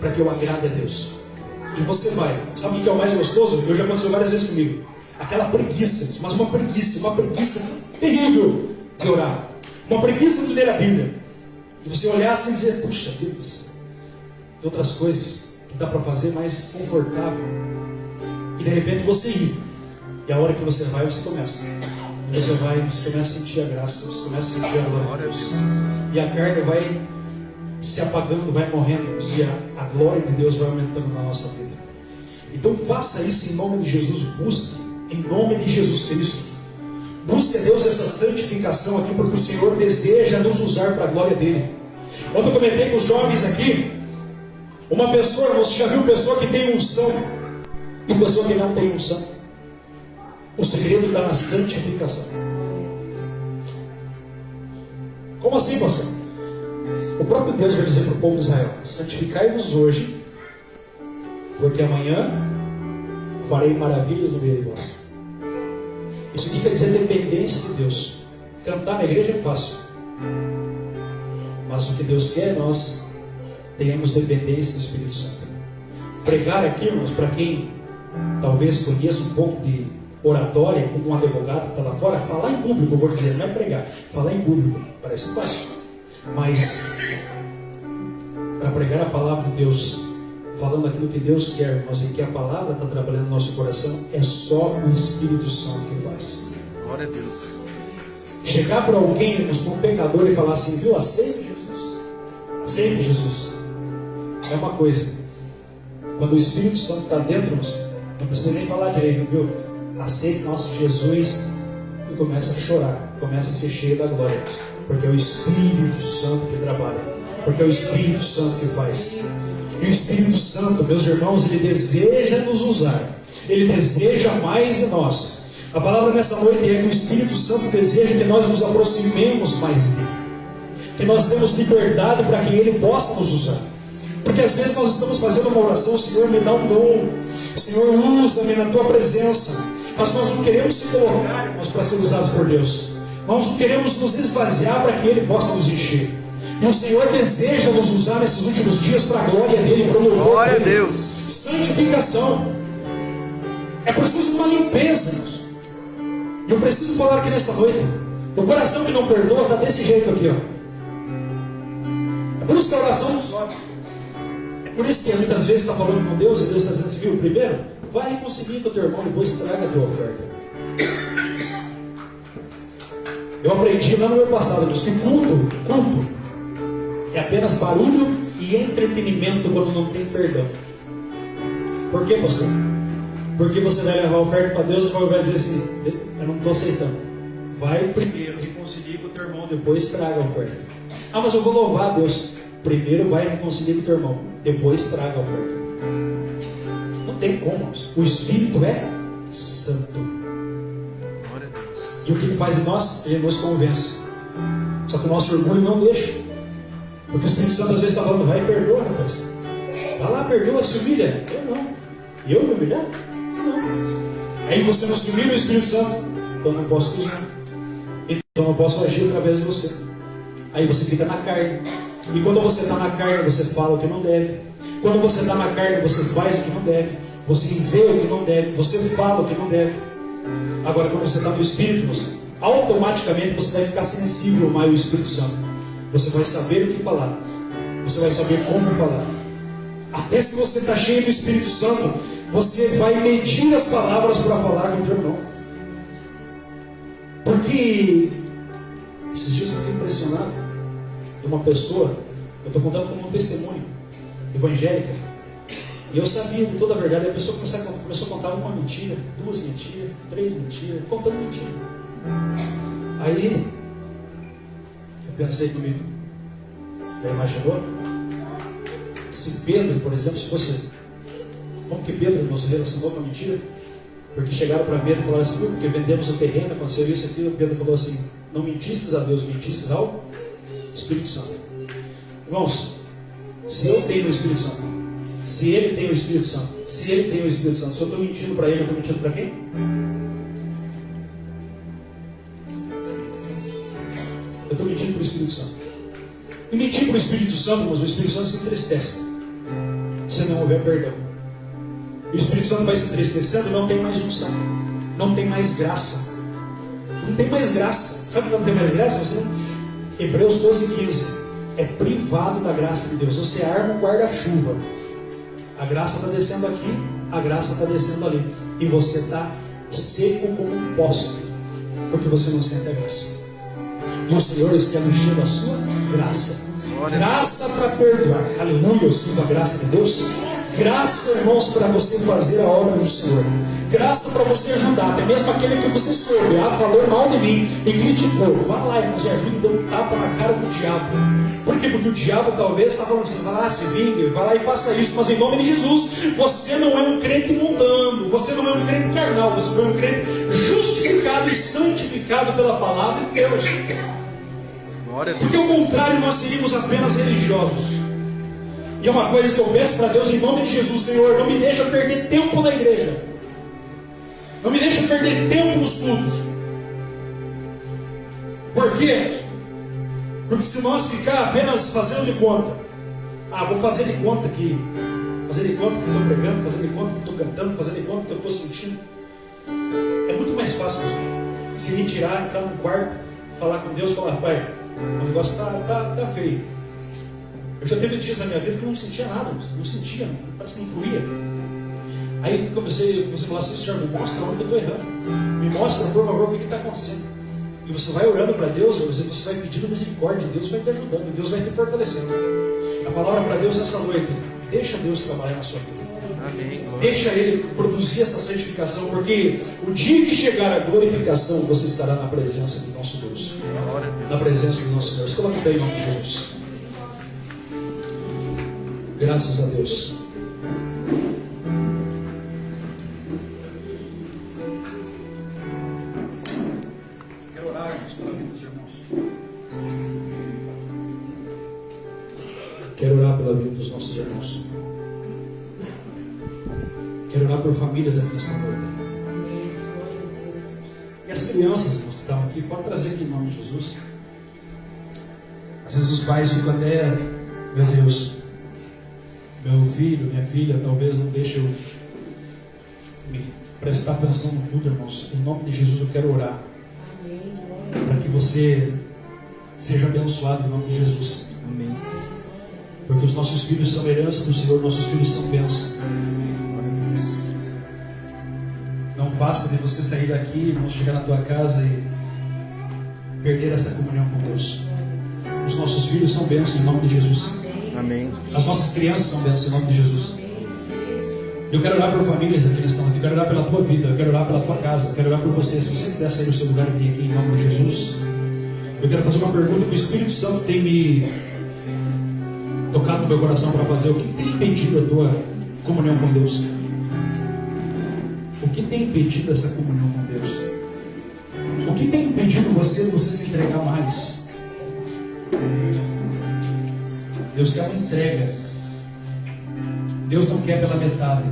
[SPEAKER 1] Para que eu agrade a Deus. E você vai. Sabe o que é o mais gostoso? Eu já aconteceu várias vezes comigo. Aquela preguiça, mas uma preguiça terrível de orar. Uma preguiça de ler a Bíblia. E você olhar assim e dizer, puxa, Deus, tem outras coisas que dá para fazer mais confortável. E de repente você ir. E a hora que você vai, você começa. E você vai, você começa a sentir a graça, você começa a sentir a glória de Deus. E a carne vai se apagando, vai morrendo. E a glória de Deus vai aumentando na nossa vida. Então faça isso em nome de Jesus. Busque em nome de Jesus Cristo. Busque a Deus essa santificação aqui, porque o Senhor deseja nos usar para a glória dele. Quando eu comentei com os jovens aqui, uma pessoa, você já viu pessoa que tem unção e pessoa que não tem unção? O segredo está na santificação. Como assim, pastor? O próprio Deus vai dizer para o povo de Israel: santificai-vos hoje, porque amanhã farei maravilhas no meio de vós. Isso aqui quer dizer dependência de Deus. Cantar na igreja é fácil, mas o que Deus quer é nós tenhamos dependência do Espírito Santo. Pregar aqui, irmãos, para quem talvez conheça um pouco de oratória, como um advogado que está lá fora, falar em público, eu vou dizer, não é pregar, falar em público, parece fácil, mas para pregar a palavra de Deus, falando aquilo que Deus quer, irmãos, e que a palavra está trabalhando no nosso coração, é só o Espírito Santo que faz.
[SPEAKER 2] Glória a Deus.
[SPEAKER 1] Chegar para alguém, irmãos, para um pecador e falar assim, viu, aceite Jesus, aceite Jesus, é uma coisa. Quando o Espírito Santo está dentro, irmãos, não precisa nem falar direito, viu? Aceite nosso Jesus e começa a chorar, começa a ser cheio da glória, porque é o Espírito Santo que trabalha, porque é o Espírito Santo que faz. E o Espírito Santo, meus irmãos, ele deseja nos usar, ele deseja mais de nós. A palavra nessa noite é que o Espírito Santo deseja que nós nos aproximemos mais dele, que nós temos liberdade para que ele possa nos usar. Porque às vezes nós estamos fazendo uma oração: Senhor, me dá um dom, Senhor, usa-me na tua presença, mas nós não queremos se colocar, irmãos, para ser usados por Deus. Nós não queremos nos esvaziar para que ele possa nos encher. E o Senhor deseja nos usar nesses últimos dias para a glória dele, para o louvor
[SPEAKER 2] Glória a
[SPEAKER 1] dele.
[SPEAKER 2] Deus.
[SPEAKER 1] Santificação. É preciso uma limpeza, irmãos. E eu preciso falar aqui nessa noite: o coração que não perdoa está desse jeito aqui, ó. É por isso que a oração não sobe. É por isso que muitas vezes está falando com Deus e Deus está dizendo assim, viu, primeiro vai reconciliar com o teu irmão, depois traga a tua oferta. Eu aprendi lá no meu passado, Deus, que culto é apenas barulho e entretenimento quando não tem perdão. Por quê, pastor? Porque você vai levar a oferta para Deus e vai dizer assim: eu não estou aceitando. Vai primeiro reconciliar com o teu irmão, depois traga a oferta. Ah, mas eu vou louvar a Deus. Primeiro vai reconciliar com o teu irmão, depois traga a oferta. Não tem como. O Espírito é santo. E o que ele faz em nós? Ele nos convence. Só que o nosso orgulho não deixa. Porque o Espírito Santo às vezes está falando: vai e perdoa, rapaz. Vai lá, perdoa, se humilha. Eu não. E eu me humilhar? Não. Aí você não se humilha, o Espírito Santo. Então não posso te usar. Então não posso agir através de você. Aí você fica na carne. E quando você está na carne, você fala o que não deve. Quando você está na carne, você faz o que não deve. Você vê o que não deve. Você fala o que não deve. Agora, quando você está no Espírito, automaticamente você vai ficar sensível mais ao Espírito Santo. Você vai saber o que falar. Você vai saber como falar. Até se você está cheio do Espírito Santo, você vai medir as palavras para falar com o teu irmão. Porque esses dias eu fiquei impressionado de uma pessoa, eu estou contando como um testemunho evangélica, e eu sabia de toda a verdade. A pessoa começou a contar uma mentira, 2 mentiras, 3 mentiras, contando mentira. Aí eu pensei comigo: já imaginou? Se Pedro, por exemplo, se fosse, como que Pedro não se relacionou com a mentira? Porque chegaram para Pedro e falaram assim: porque vendemos o terreno, aconteceu isso aqui. Pedro falou assim: não mentistes a Deus, mentistes ao Espírito Santo. Irmãos, se eu tenho o Espírito Santo, se ele tem o Espírito Santo, se ele tem o Espírito Santo, se eu estou mentindo para ele, eu estou mentindo para quem? Eu estou mentindo para o Espírito Santo. E mentir para o Espírito Santo, mas o Espírito Santo se entristece se não houver perdão. E o Espírito Santo vai se entristecendo, não tem mais unção, não tem mais graça. Não tem mais graça. Sabe quando não tem mais graça? Você... Hebreus 12:15. É privado da graça de Deus. Você arma um guarda-chuva. A graça está descendo aqui, a graça está descendo ali. E você está seco como um poste, porque você não sente a graça. E o Senhor está enchendo a sua graça. Graça para perdoar. Aleluia, eu sinto a graça de Deus. Graça, irmãos, para você fazer a obra do Senhor. Graça para você ajudar. Até mesmo aquele que você soube, falou mal de mim e criticou. Vá lá, irmãos, e ajude, dê um tapa na cara do diabo. Por quê? Porque o diabo talvez está falando assim: vai lá, se vingue, vai lá e faça isso. Mas em nome de Jesus, você não é um crente mundano. Você não é um crente carnal. Você foi um crente justificado e santificado pela palavra de Deus. Porque ao contrário, nós seríamos apenas religiosos. E é uma coisa que eu peço para Deus em nome de Jesus: Senhor, não me deixa perder tempo na igreja. Não me deixa perder tempo nos cultos. Por quê? Porque se nós ficar apenas fazendo de conta, vou fazer de conta aqui, fazer de conta que estou pregando, fazer de conta que estou cantando, fazer de conta que eu estou sentindo, é muito mais fácil se retirar, entrar no quarto, falar com Deus, falar: Pai, o negócio está feio. Eu já teve dias na minha vida que eu não sentia nada, não sentia, parece que não fluía. Aí comecei a falar assim: Senhor, me mostra onde eu estou errando, me mostra, por favor, o que está acontecendo. E você vai orando para Deus, você vai pedindo misericórdia, Deus vai te ajudando, Deus vai te fortalecendo. A palavra para Deus essa noite: deixa Deus trabalhar na sua vida. Amém. Deixa Ele produzir essa santificação, porque o dia que chegar a glorificação, você estará na presença do nosso Deus. Na presença do nosso Deus. Coloque bem em nome de Jesus. Graças a Deus. Quero orar pela vida dos irmãos. Quero orar pela vida dos nossos irmãos. Quero orar por famílias aqui nesta noite. E as crianças, irmãos, que estão aqui, pode trazer aqui em nome de Jesus. Às vezes os pais ficam até: meu Deus, meu filho, minha filha, talvez não deixe eu me prestar atenção no culto, irmãos. Em nome de Jesus eu quero orar para que você seja abençoado em nome de Jesus. Amém. Porque os nossos filhos são herança do Senhor, nossos filhos são bênção. Não faça de você sair daqui, irmão, chegar na tua casa e perder essa comunhão com Deus. Os nossos filhos são bênçãos em nome de Jesus.
[SPEAKER 2] Amém.
[SPEAKER 1] As nossas crianças são bênçãos em nome de Jesus. Eu quero orar por famílias aqui que estão aqui. Eu quero orar pela tua vida. Eu quero orar pela tua casa. Eu quero orar por você. Se você puder sair do seu lugar e vir aqui em nome de Jesus. Eu quero fazer uma pergunta que o Espírito Santo tem me tocado no meu coração para fazer. O que tem impedido a tua comunhão com Deus? O que tem impedido essa comunhão com Deus? O que tem impedido você de você se entregar mais? Deus quer uma entrega. Deus não quer pela metade.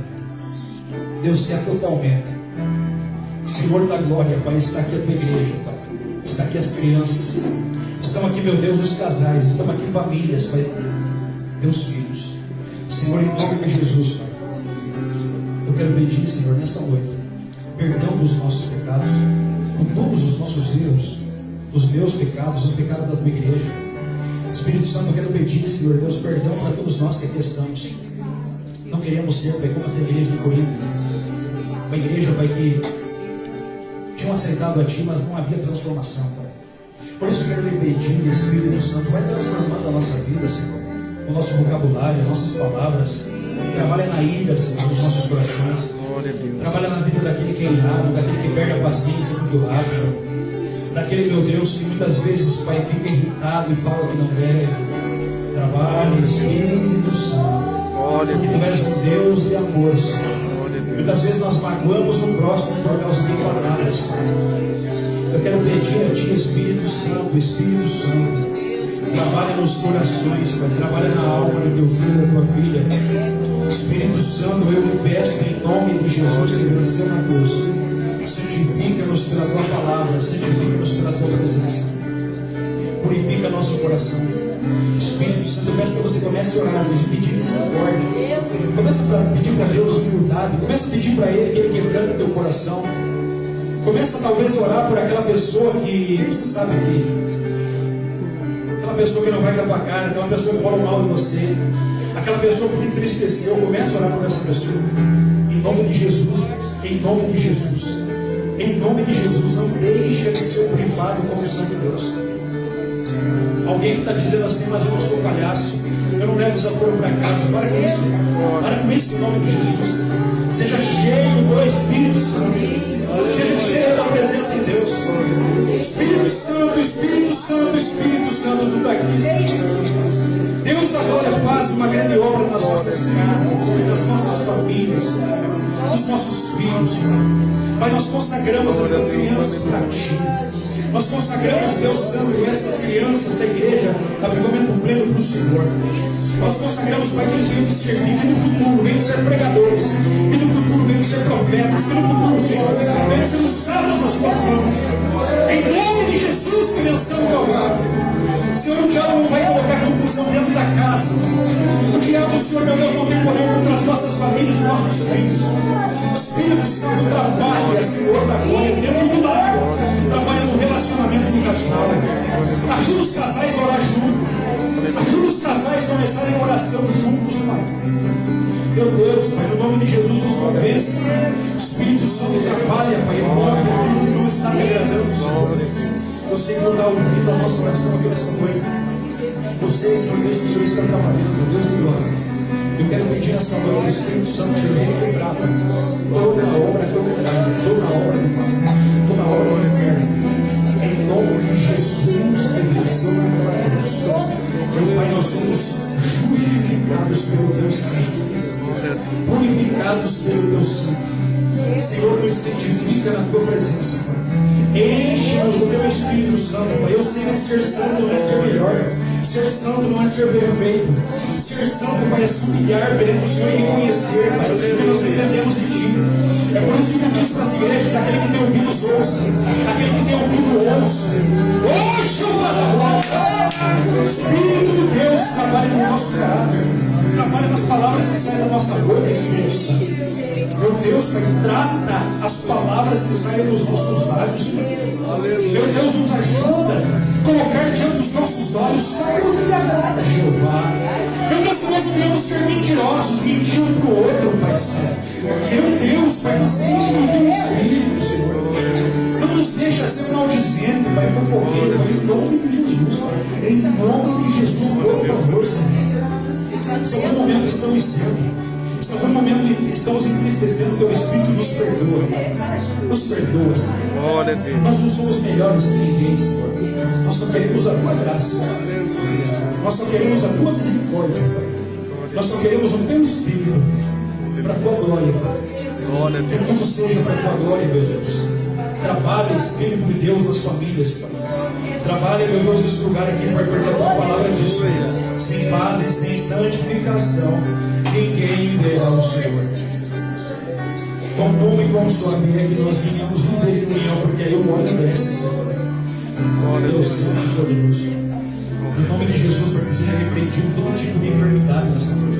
[SPEAKER 1] Deus quer totalmente. Senhor da glória, Pai, está aqui a tua igreja, Pai. Está aqui as crianças. Estão aqui, meu Deus, os casais. Estão aqui famílias, Pai. Teus filhos. Senhor, em nome de Jesus, Pai. Eu quero pedir, Senhor, nessa noite, perdão dos nossos pecados, com todos os nossos erros, os meus pecados, os pecados da tua igreja. Espírito Santo, eu quero pedir, Senhor Deus, perdão para todos nós que aqui estamos. Não queremos ser, Pai, como essa igreja de Corinto. Uma igreja, Pai, que tinham aceitado a Ti, mas não havia transformação, Pai. Por isso eu quero lhe pedir, Espírito Santo, vai transformando a nossa vida, Senhor. O nosso vocabulário, as nossas palavras. Trabalha na ira, Senhor, dos nossos corações. Trabalha na vida daquele que é irado, daquele que perde a paciência muito rápido. Daquele, meu Deus, que muitas vezes, Pai, fica irritado e fala que não deve. Trabalha, Espírito Santo. Que tu és um Deus de amor, Senhor. Muitas vezes nós magoamos o próximo por causa de palavras, Pai. Eu quero pedir a Ti, Espírito Santo, Espírito Santo. Trabalha nos corações, Pai. Trabalha na alma do teu filho, da tua filha. Espírito Santo, eu lhe peço em nome de Jesus que venceu na cruz. Santifica-nos pela tua palavra, santifica-nos pela tua presença. Purifica nosso coração. Espírito Santo, eu peço que você comece a orar, pedir misericórdia. Começa a pedir para Deus humildade. Começa a pedir para Ele que Ele quebrante o teu coração. Começa talvez a orar por aquela pessoa que você sabe que aquela pessoa que não vai da tua cara, aquela pessoa que fala mal de você, aquela pessoa que te entristeceu. Começa a orar por essa pessoa. Em nome de Jesus. Em nome de Jesus. Em nome de Jesus, não deixa de ser privado com o Santo de Deus. Alguém que está dizendo assim, mas eu não sou palhaço, eu não levo desaforo para casa. Para com isso. Para com isso em nome de Jesus. Seja cheio do Espírito Santo. Seja cheio da presença de Deus. Espírito Santo, Espírito Santo, Espírito Santo, tu está aqui, Senhor. Deus agora faz uma grande obra nas nossas casas, nas nossas famílias, nos nossos filhos. Pai, nós consagramos essas crianças para Ti. Nós consagramos, Deus Santo, essas crianças da igreja a avivamento pleno para o Senhor. Nós consagramos, Pai, que eles venham te servir, que no futuro venham ser pregadores, que no futuro venham ser profetas, que no futuro, Senhor, venham ser usados nas tuas mãos. Em nome de Jesus, que menção Calvário. Senhor, o diabo não vai colocar confusão dentro da casa. O diabo, Senhor, meu Deus, não tem poder contra as nossas famílias, os nossos filhos. Espírito Santo, trabalha, Senhor, da glória, dentro do lar. Trabalha no relacionamento do casal. Ajuda os casais a orar juntos. Ajuda os casais a começarem a oração juntos, Pai. Meu Deus, Pai, no nome de Jesus, nos convence. Espírito Santo, trabalha, Pai, move aquilo que não está me agradando, Senhor. Eu sei que não está ouvindo a nossa oração aqui nesta noite. Eu sei, Senhor Deus, que o Senhor está trabalhando, Deus de glória. Eu quero pedir nessa noite ao Espírito Santo, Senhor, venha quebrar toda a obra contrária, toda a obra do mal, toda a obra do inferno. Em nome de Jesus, que venceu naquela cruz. Meu Pai, nós somos justificados pelo Teu sangue, purificados pelo Teu sangue. Senhor, nos santifica na Tua presença, Pai. Enche-nos do Teu Espírito Santo, Pai. Eu sei que ser santo não é ser melhor, ser santo não é ser perfeito. Ser santo, Pai, é se humilhar perante o Senhor e reconhecer, Pai, o que nós entendemos de Ti. É por isso que eu disse para as igrejas: aquele que tem ouvidos ouça, aquele que tem ouvido ouça. Espírito de Deus, trabalhe no nosso caráter, trabalhe nas palavras que saem da nossa boca, Espírito Santo. Meu Deus, Pai, trata as palavras que saem dos nossos lábios. Meu Deus, nos ajuda a colocar diante dos nossos olhos só aquilo que lhe agrada, Jeová. Meu Deus, nós não devemos ser mentirosos, mentir um para o outro, Pai Santo. Meu Deus, Pai, nos deixe no teu Espírito, Senhor. Não nos deixa ser maldizendo, Pai, fofoqueiro, Pai, em nome de Jesus, Pai. Em nome de Jesus, por favor, Senhor. Se algum momento estamos sendo, se algum momento estamos entristecendo, o teu Espírito nos perdoa, Pai. Nos perdoa, Senhor. Nós não somos melhores que ninguém, Senhor. Nós só queremos a tua graça. Nós só queremos a tua misericórdia, Pai. Nós só queremos o teu Espírito para a tua glória, Pai. Que tudo seja para a tua glória, meu Deus. Trabalha, Espírito de Deus, nas famílias, Pai. Trabalha, meu Deus, nesse lugar aqui, Pai, porque a tua palavra diz: sem paz e sem santificação, ninguém verá o Senhor. Quão bom e quão suave é que nós venhamos viver em união, porque aí o óleo desce, Senhor. Deus Santo e poderoso. Em nome de Jesus, para que seja repreendido todo tipo de enfermidade nessa noite.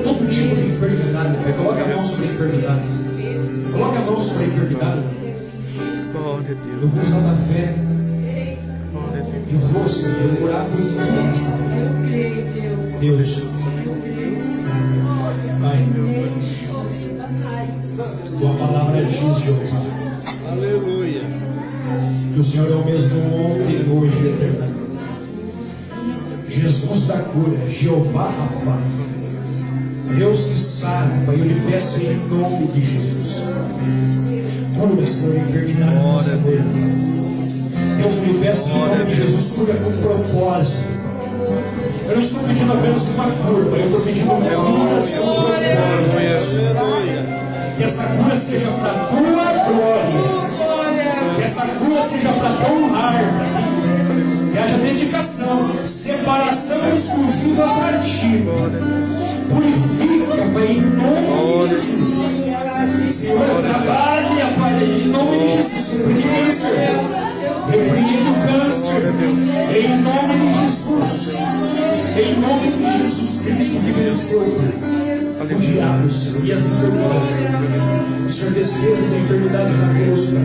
[SPEAKER 1] Todo tipo de enfermidade, Pai. Coloque a mão sobre a enfermidade. Coloque a mão sobre a enfermidade. Eu vou usar da fé. Eu vou, Senhor, orar por tudo nesta noite. Deus. Pai. Tua palavra diz, Jeová.
[SPEAKER 2] Aleluia.
[SPEAKER 1] Que o Senhor é o mesmo ontem, hoje e eternamente. Jesus da cura, Jeová Rafa. Deus que sabe, Pai, eu lhe peço em nome de Jesus. Cura, Senhor, enfermidades nessa noite. Deus, eu lhe peço em nome de Jesus, cura com propósito. Eu não estou pedindo apenas uma cura, Pai, eu estou pedindo uma cura com propósito. Que essa cura seja para a tua glória. Que essa cura seja para honrar. Que haja dedicação, separação exclusiva para ti. Purifica, Pai, em nome de Jesus. Senhor, trabalha, Pai, em nome de Jesus. Repreenda o câncer. Em nome de Jesus. Em nome de Jesus Cristo que venceu o diabo, Senhor, e as enfermidades. O Senhor desfez as enfermidades na cruz, Pai.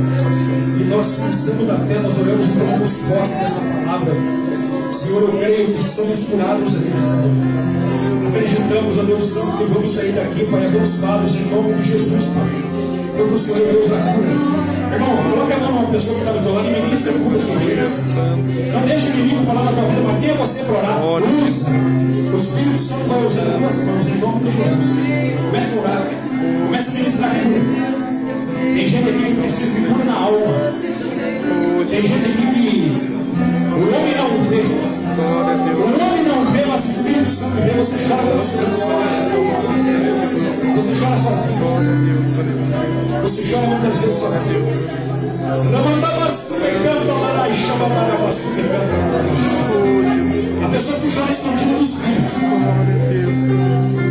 [SPEAKER 1] E nós, usando da fé, nós oramos e tomamos posse dessa palavra. Senhor, eu creio que somos curados aqui nesta noite. Acreditamos, ó Deus Santo, que vamos sair daqui, Pai, abençoados em nome de Jesus, Pai. Porque o Senhor é Deus da cura. Irmão, coloque a mão numa pessoa que está do teu lado e ministra a cura sujeira. Não deixe o inimigo falar na tua vida, mas quem é você para orar? Usa. O Espírito Santo vai usar as tuas mãos em nome de Jesus. Começa a orar. Começa a ministrar a cura. Tem gente aqui que precisa de cura na alma. Tem gente aqui que o homem não vê. O homem não vê, mas o Espírito Santo vê. Você chora pela sua história. Você chora sozinho. Você chora muitas vezes sozinho. A pessoa se chora escondida dos filhos.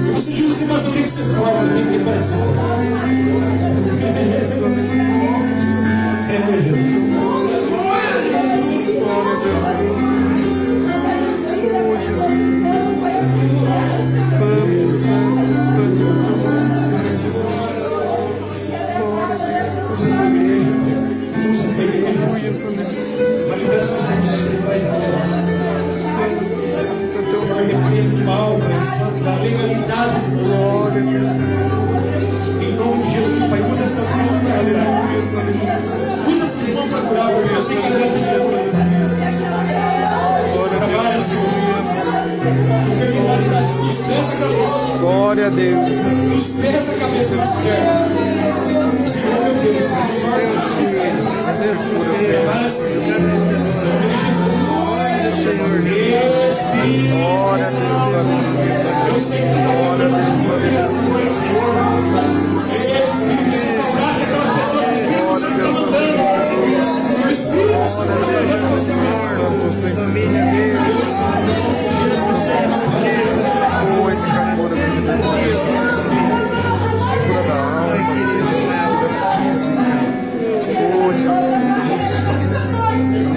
[SPEAKER 1] E você diz assim: mas eu tenho que ser forte, eu tenho que parecer. Da legalidade, glória, em nome de Jesus, Pai, usa essas mãos para curar. Usa essas mãos para curar, porque eu sei que ela vai ser curada. Trabalha, Senhor. Enfermidade dos pés à cabeça.
[SPEAKER 2] Glória a Deus.
[SPEAKER 1] Dos pés à cabeça dos pernas. Senhor, meu Deus, prepara, Senhor. Em nome de Jesus.
[SPEAKER 2] Glória a Deus.
[SPEAKER 1] Eu sei que glória a Deus.
[SPEAKER 2] Santo sem família dele. Oh, esse cura da alma, Senhor, cura física. Oh, Jesus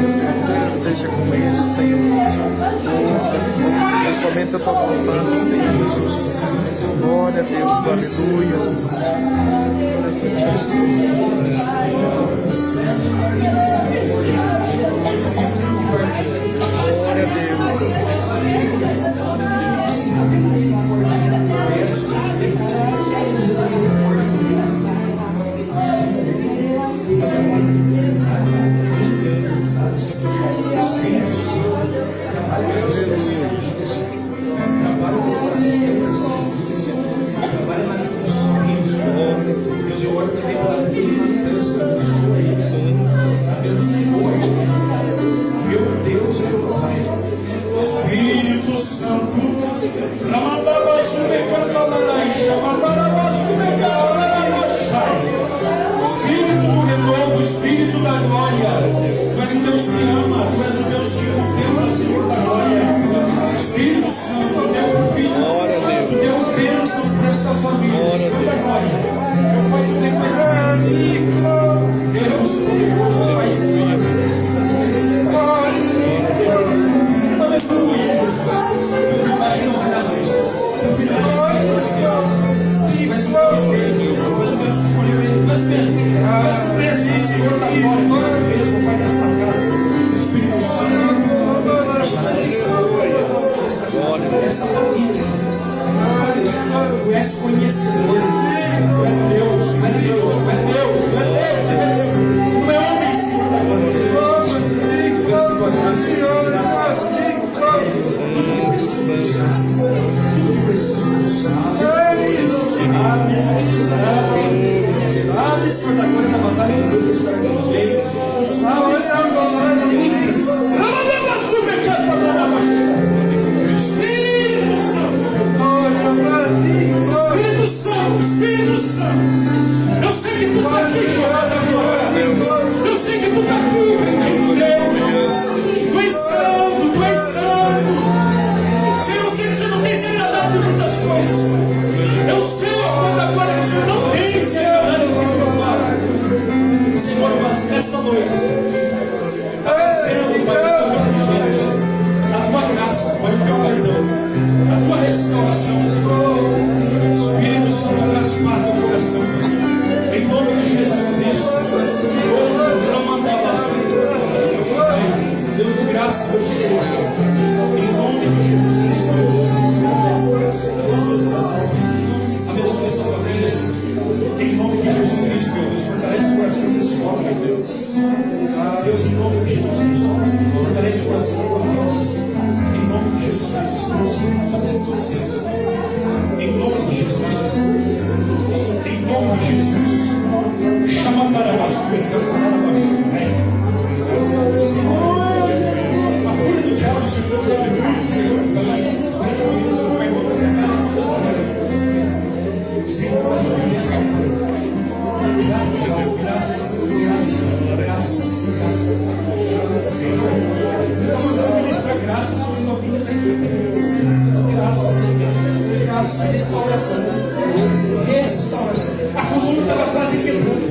[SPEAKER 2] Cristo, esteja com ele, Senhor. Oh, somente a tua vontade, Senhor Jesus. Glória a Deus, aleluia. Glória a Deus.
[SPEAKER 1] da glória. Tu és o Deus que ama, tu és o Deus que contempla, Senhor da glória. Espírito Santo, eu tenho filho, eu tenho bênçãos para esta família, Senhor da glória. Meu Pai, tu tem coisas Deus, poderoso, Pai Santo, das vezes, aleluia. Eu imagino uma das vezes, eu fiz mas o Deus escolheu ele, mas mesmo, Senhor da glória, nós mesmo, Pai, nesta casa, Espírito Santo, essa família, tu és conhecedor, tu é Deus, tu é Deus, tu é Deus, tu é Deus, tu é Deus, tu é homem, Senhor da glória, Deus, tua graça, tudo precisamos, Senhor da glória na batalha do Deus, Espírito Santo, Espírito Santo, eu sei que tu está aqui chorando agora, eu sei que tu está aqui, Deus, tu és santo, tu és santo. Senhor, eu sei que você não tem se agradado de muitas coisas, eu sei agora que o Senhor não tem se agradado de muitas coisas, Senhor, mas nesta noite, sendo, Pai, o teu refrigério, a tua graça, Pai, o teu perdão, a tua restauração, Senhor. Espírito Santo, traz paz ao coração, em nome de Jesus Cristo. Não mandava Deus de graça, Deus de força, em nome de Jesus Cristo, meu Deus. Abençoe essa casa, abençoe essa família, em nome de Jesus Cristo, meu Deus. Fortalece o coração desse homem, meu Deus. Deus, em nome de Jesus Cristo, fortalece o coração da família, em nome de Jesus Cristo. Em nome de Jesus, em nome de Jesus, chama para nós, Senhor, a fúria do diabo, Senhor, Senhor, mas eu peço, graça, Senhor, eu ministro a graça sobre famílias aqui, graça, restauração, a coluna estava quase quebrando,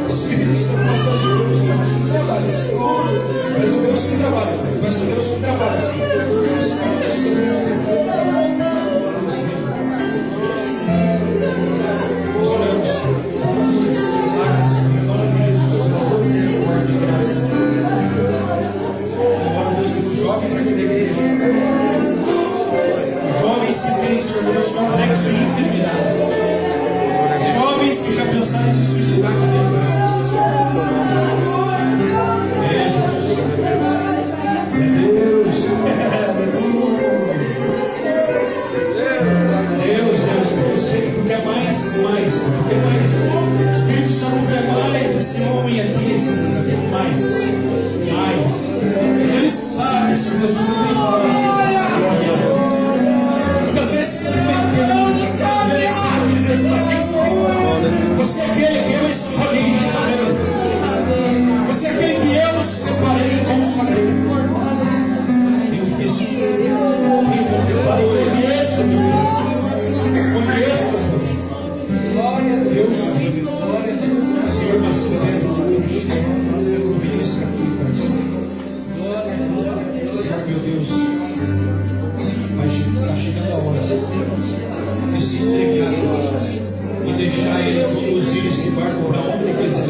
[SPEAKER 1] Espírito Santo, nós fazemos o trabalho, Senhor, mas o Deus que trabalha, Senhor. Nós oramos, em nome de Jesus, por misericórdia e graça. Agora, Deus, pelos jovens aqui da igreja, jovens que têm, Senhor Deus, complexo de enfermidade, jovens que já pensaram em se suicidar aqui dentro. Deus, tu quer mais, tu quer mais. Espírito Santo quer mais esse homem aqui, mais. Ele sabe, Senhor Deus, tudo bem. Muitas vezes ele pequeno, às vezes você é aquele que eu escolhi, você é aquele que eu separei e consagrei. Eu conheço, glória a Deus, Senhor, mas ministra aqui, Pai, Senhor, meu Deus, mas está chegando a hora, Senhor, de se entregar e deixar Ele conduzir esse barco para onde Ele quiser.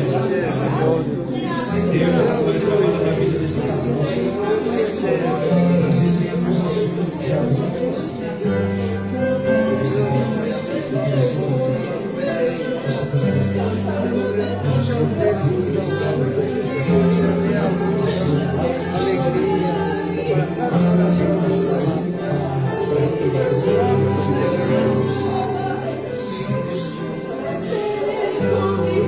[SPEAKER 1] Deus, vai trabalhar na vida desta casa, às vezes tem acusações,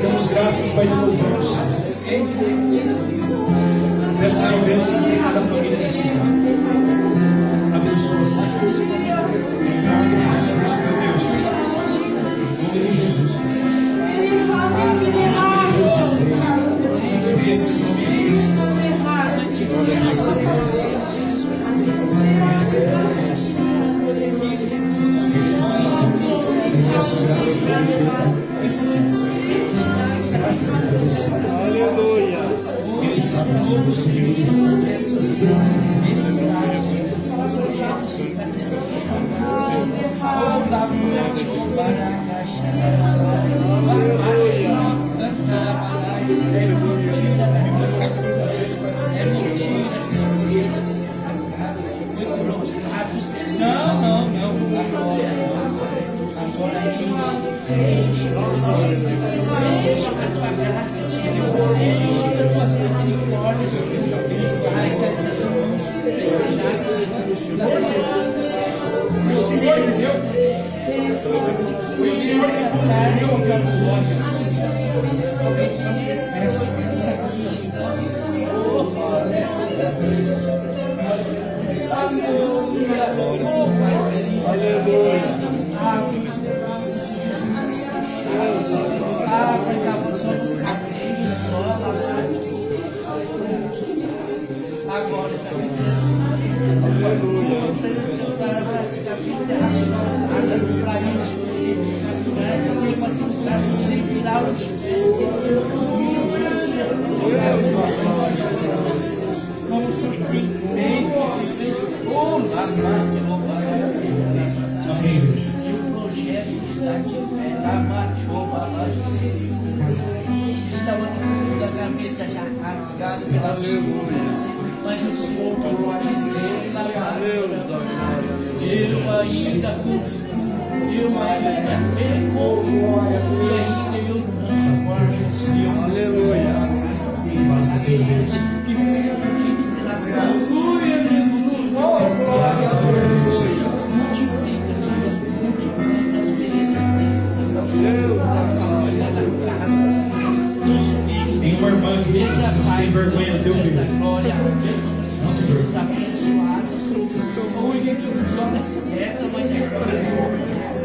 [SPEAKER 1] damos graças, Pai, de louvamos, Senhor. Peço que bênçãos em cada família nesse lugar. Abençoa, Senhor. Em nome de Jesus Cristo, meu Deus. Em nome de Jesus. Em nome de Jesus.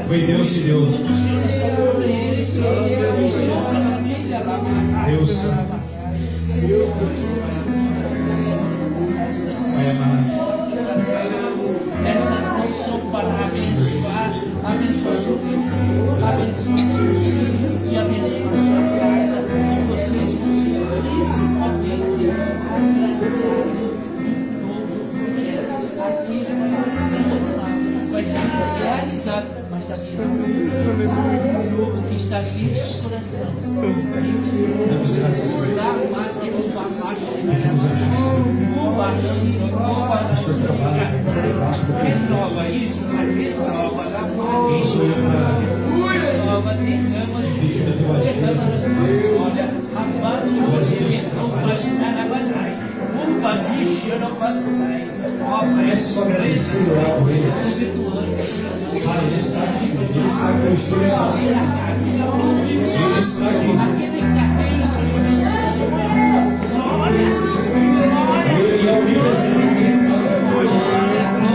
[SPEAKER 1] Foi Deus que deu. Deus sabe. Pai amado.
[SPEAKER 3] Essas não são para abençoar, abençoa e abençoa a sua casa, e vocês vai ser realizado, mas aqui não. O que está aqui no seu coração. Renova isso, renova.
[SPEAKER 1] Quem sou eu para pedir da tua ajuda?
[SPEAKER 3] Olha, amado,
[SPEAKER 1] Comece só agradecendo lá por ele. Pai, ele está aqui, ele está com o Espírito Santo. Ele está aqui. Ele é o meu desenho.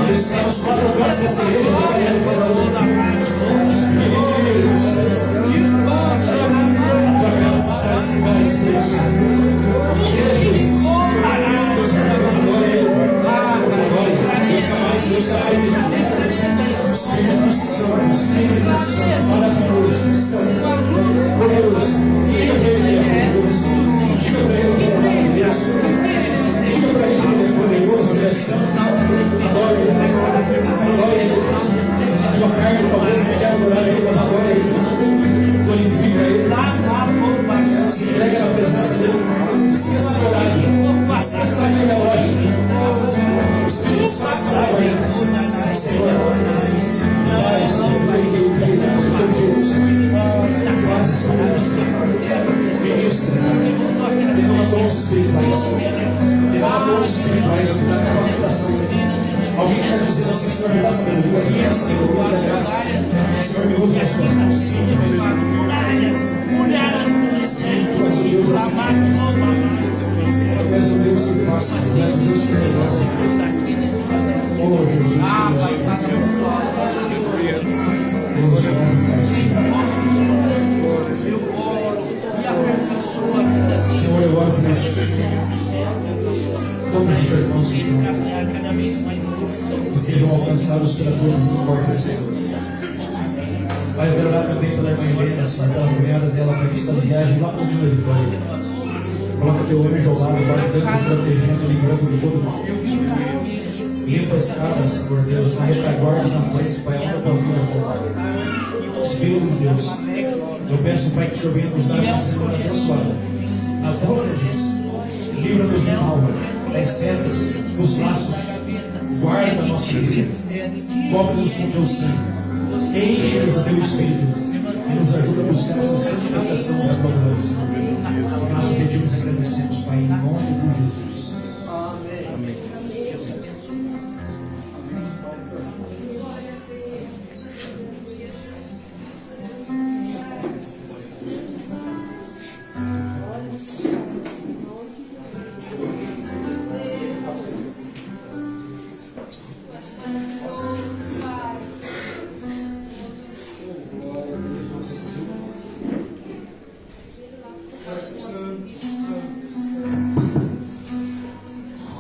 [SPEAKER 1] Ele está nos quatro cantos dessa igreja. Deus está mais Espírito Santo, maravilhoso, santo, poderoso. Diga para ele que é poderoso. Diga para ele que é maravilhoso. Diga para ele que é poderoso, que é santo. Adore ele. Adore ele. Tua carne talvez não quer adorar ele, mas adore ele. Glorifica ele. Se entrega na presença dele. Esqueça do horário. Esqueça da agenda lógica. O Espírito Santo trabalha aí. Senhor, faz o teu jeito. Faz o ministra. Derrama dons espirituais. Derrama dons espirituais sobre a capacitação. Alguém está dizendo assim, Senhor, me dá sabedoria, Senhor, me dá graça. Senhor, me usa nas suas mãos. Tu és o Deus assim. Tu és o Deus que faz, tu és o Deus que renova. Oh, Jesus, Senhor, eu oro por isso. Todos os irmãos que estão, que sejam alcançados pela tua misericórdia, Senhor. Pai, eu quero orar também pela irmã Helena, Senhor, pela cunhada dela, para que está de viagem lá no Rio da Vitória. Coloca teu anjo ao lado, guardando, protegendo, livrando de todo mal. Limpa a escada, Senhor Deus, na retaguarda na frente, Pai, onde a tua vida. Espírito de Deus, eu peço, Pai, que o Senhor venha nos dar uma semana abençoada, na tua presença. Livra-nos do mal, das setas, dos laços, guarda a nossa vida, cobre-nos com teu sangue, enche-nos do teu Espírito e nos ajuda a buscar essa santificação da tua glória, Senhor. Nós pedimos e agradecemos, Pai, em nome de Jesus.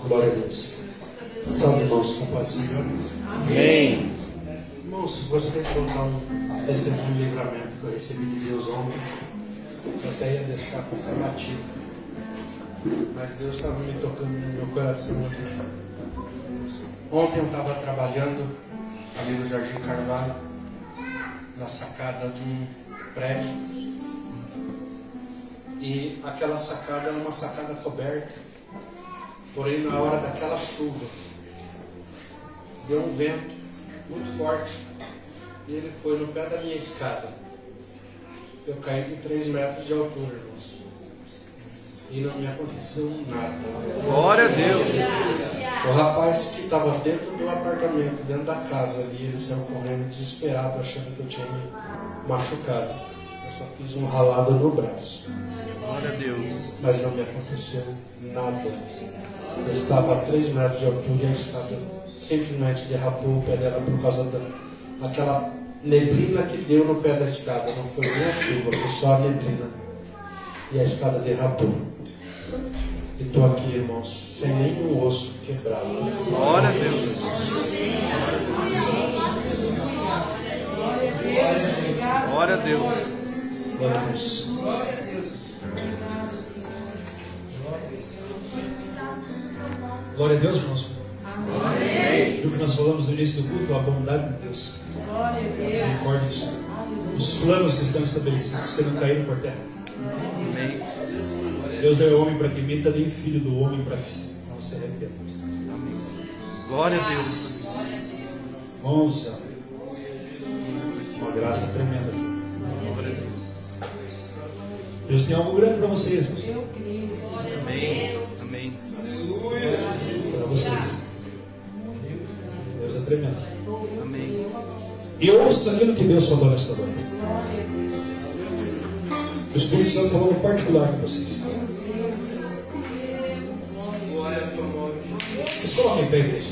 [SPEAKER 4] Glória a Deus. Salve, irmãos, com a paz do Senhor.
[SPEAKER 2] Amém.
[SPEAKER 4] Irmãos, gostaria de contar um testemunho de livramento que eu recebi de Deus ontem. Eu até ia deixar passar batido, mas Deus estava me tocando no meu coração. Ontem eu estava trabalhando ali no Jardim Carvalho, na sacada de um prédio, e aquela sacada era uma sacada coberta. Porém, na hora daquela chuva, deu um vento muito forte e ele foi no pé da minha escada. Eu caí de 3 metros de altura, irmãos. E não me aconteceu nada.
[SPEAKER 2] Glória a Deus.
[SPEAKER 4] O rapaz que estava dentro do apartamento, dentro da casa ali, ele saiu correndo desesperado, achando que eu tinha me machucado. Eu só fiz um ralado no braço.
[SPEAKER 2] Glória a Deus.
[SPEAKER 4] Mas não me aconteceu nada. Eu estava a 3 metros de altura e a escada simplesmente derrapou o pé dela por causa daquela neblina que deu no pé da escada. Não foi nem a chuva, foi só a neblina. E a escada derrapou. E estou aqui, irmãos, sem nenhum osso quebrado.
[SPEAKER 2] Glória a Deus. Glória a Deus.
[SPEAKER 1] Glória a Deus. Glória a Deus, irmãos. Viu que nós falamos no início do culto? A bondade de Deus. A misericórdia de Deus. Os planos que estão estabelecidos, que não caíram por terra. Deus deu homem para que imita, nem filho do homem para que não se arrependa.
[SPEAKER 2] Glória a Deus.
[SPEAKER 1] Irmãos, uma graça tremenda. Deus tem algo grande para vocês, irmãos.
[SPEAKER 2] Amém. Amém.
[SPEAKER 1] Para vocês. Deus é tremendo.
[SPEAKER 2] Amém.
[SPEAKER 1] E ouça aquilo que Deus falou nesta noite. O Espírito Santo falou em particular com vocês. Vocês coloquem bem, Deus.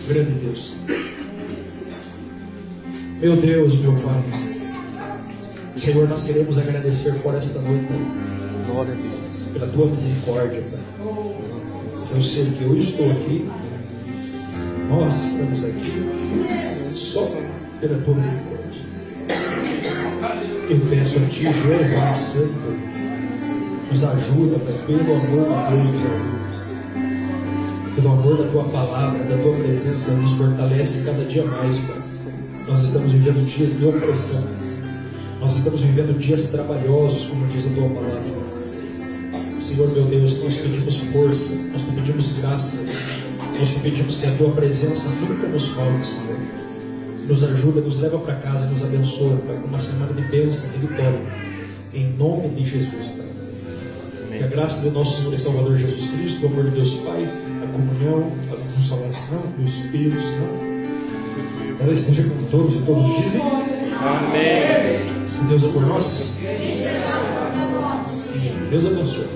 [SPEAKER 1] Grande Deus. Meu Deus, meu Pai. Senhor, nós queremos agradecer por esta noite.
[SPEAKER 2] Glória a Deus.
[SPEAKER 1] Pela tua misericórdia, Pai. Eu sei que eu estou aqui. Nós estamos aqui só pela tua misericórdia. Eu peço a Ti, Jeová Santo, nos ajuda, Pai, pelo amor de Deus, nos ajuda. Pelo amor da Tua palavra, da Tua presença, nos fortalece cada dia mais, Pai. Nós estamos vivendo dias de opressão. Nós estamos vivendo dias trabalhosos, como diz a Tua palavra. Senhor, meu Deus, nós pedimos força, nós te pedimos graça, nós te pedimos que a Tua presença nunca nos falte, Senhor. Nos ajuda, nos leva para casa, nos abençoa, Pai, com uma semana de bênção, de vitória. Em nome de Jesus, Pai. Que a graça do nosso Senhor e Salvador Jesus Cristo, o amor de Deus Pai, a comunhão, a consolação do Espírito Santo, ela esteja com todos e todos dizem
[SPEAKER 2] Amém.
[SPEAKER 1] se Deus é por nós, Deus abençoe.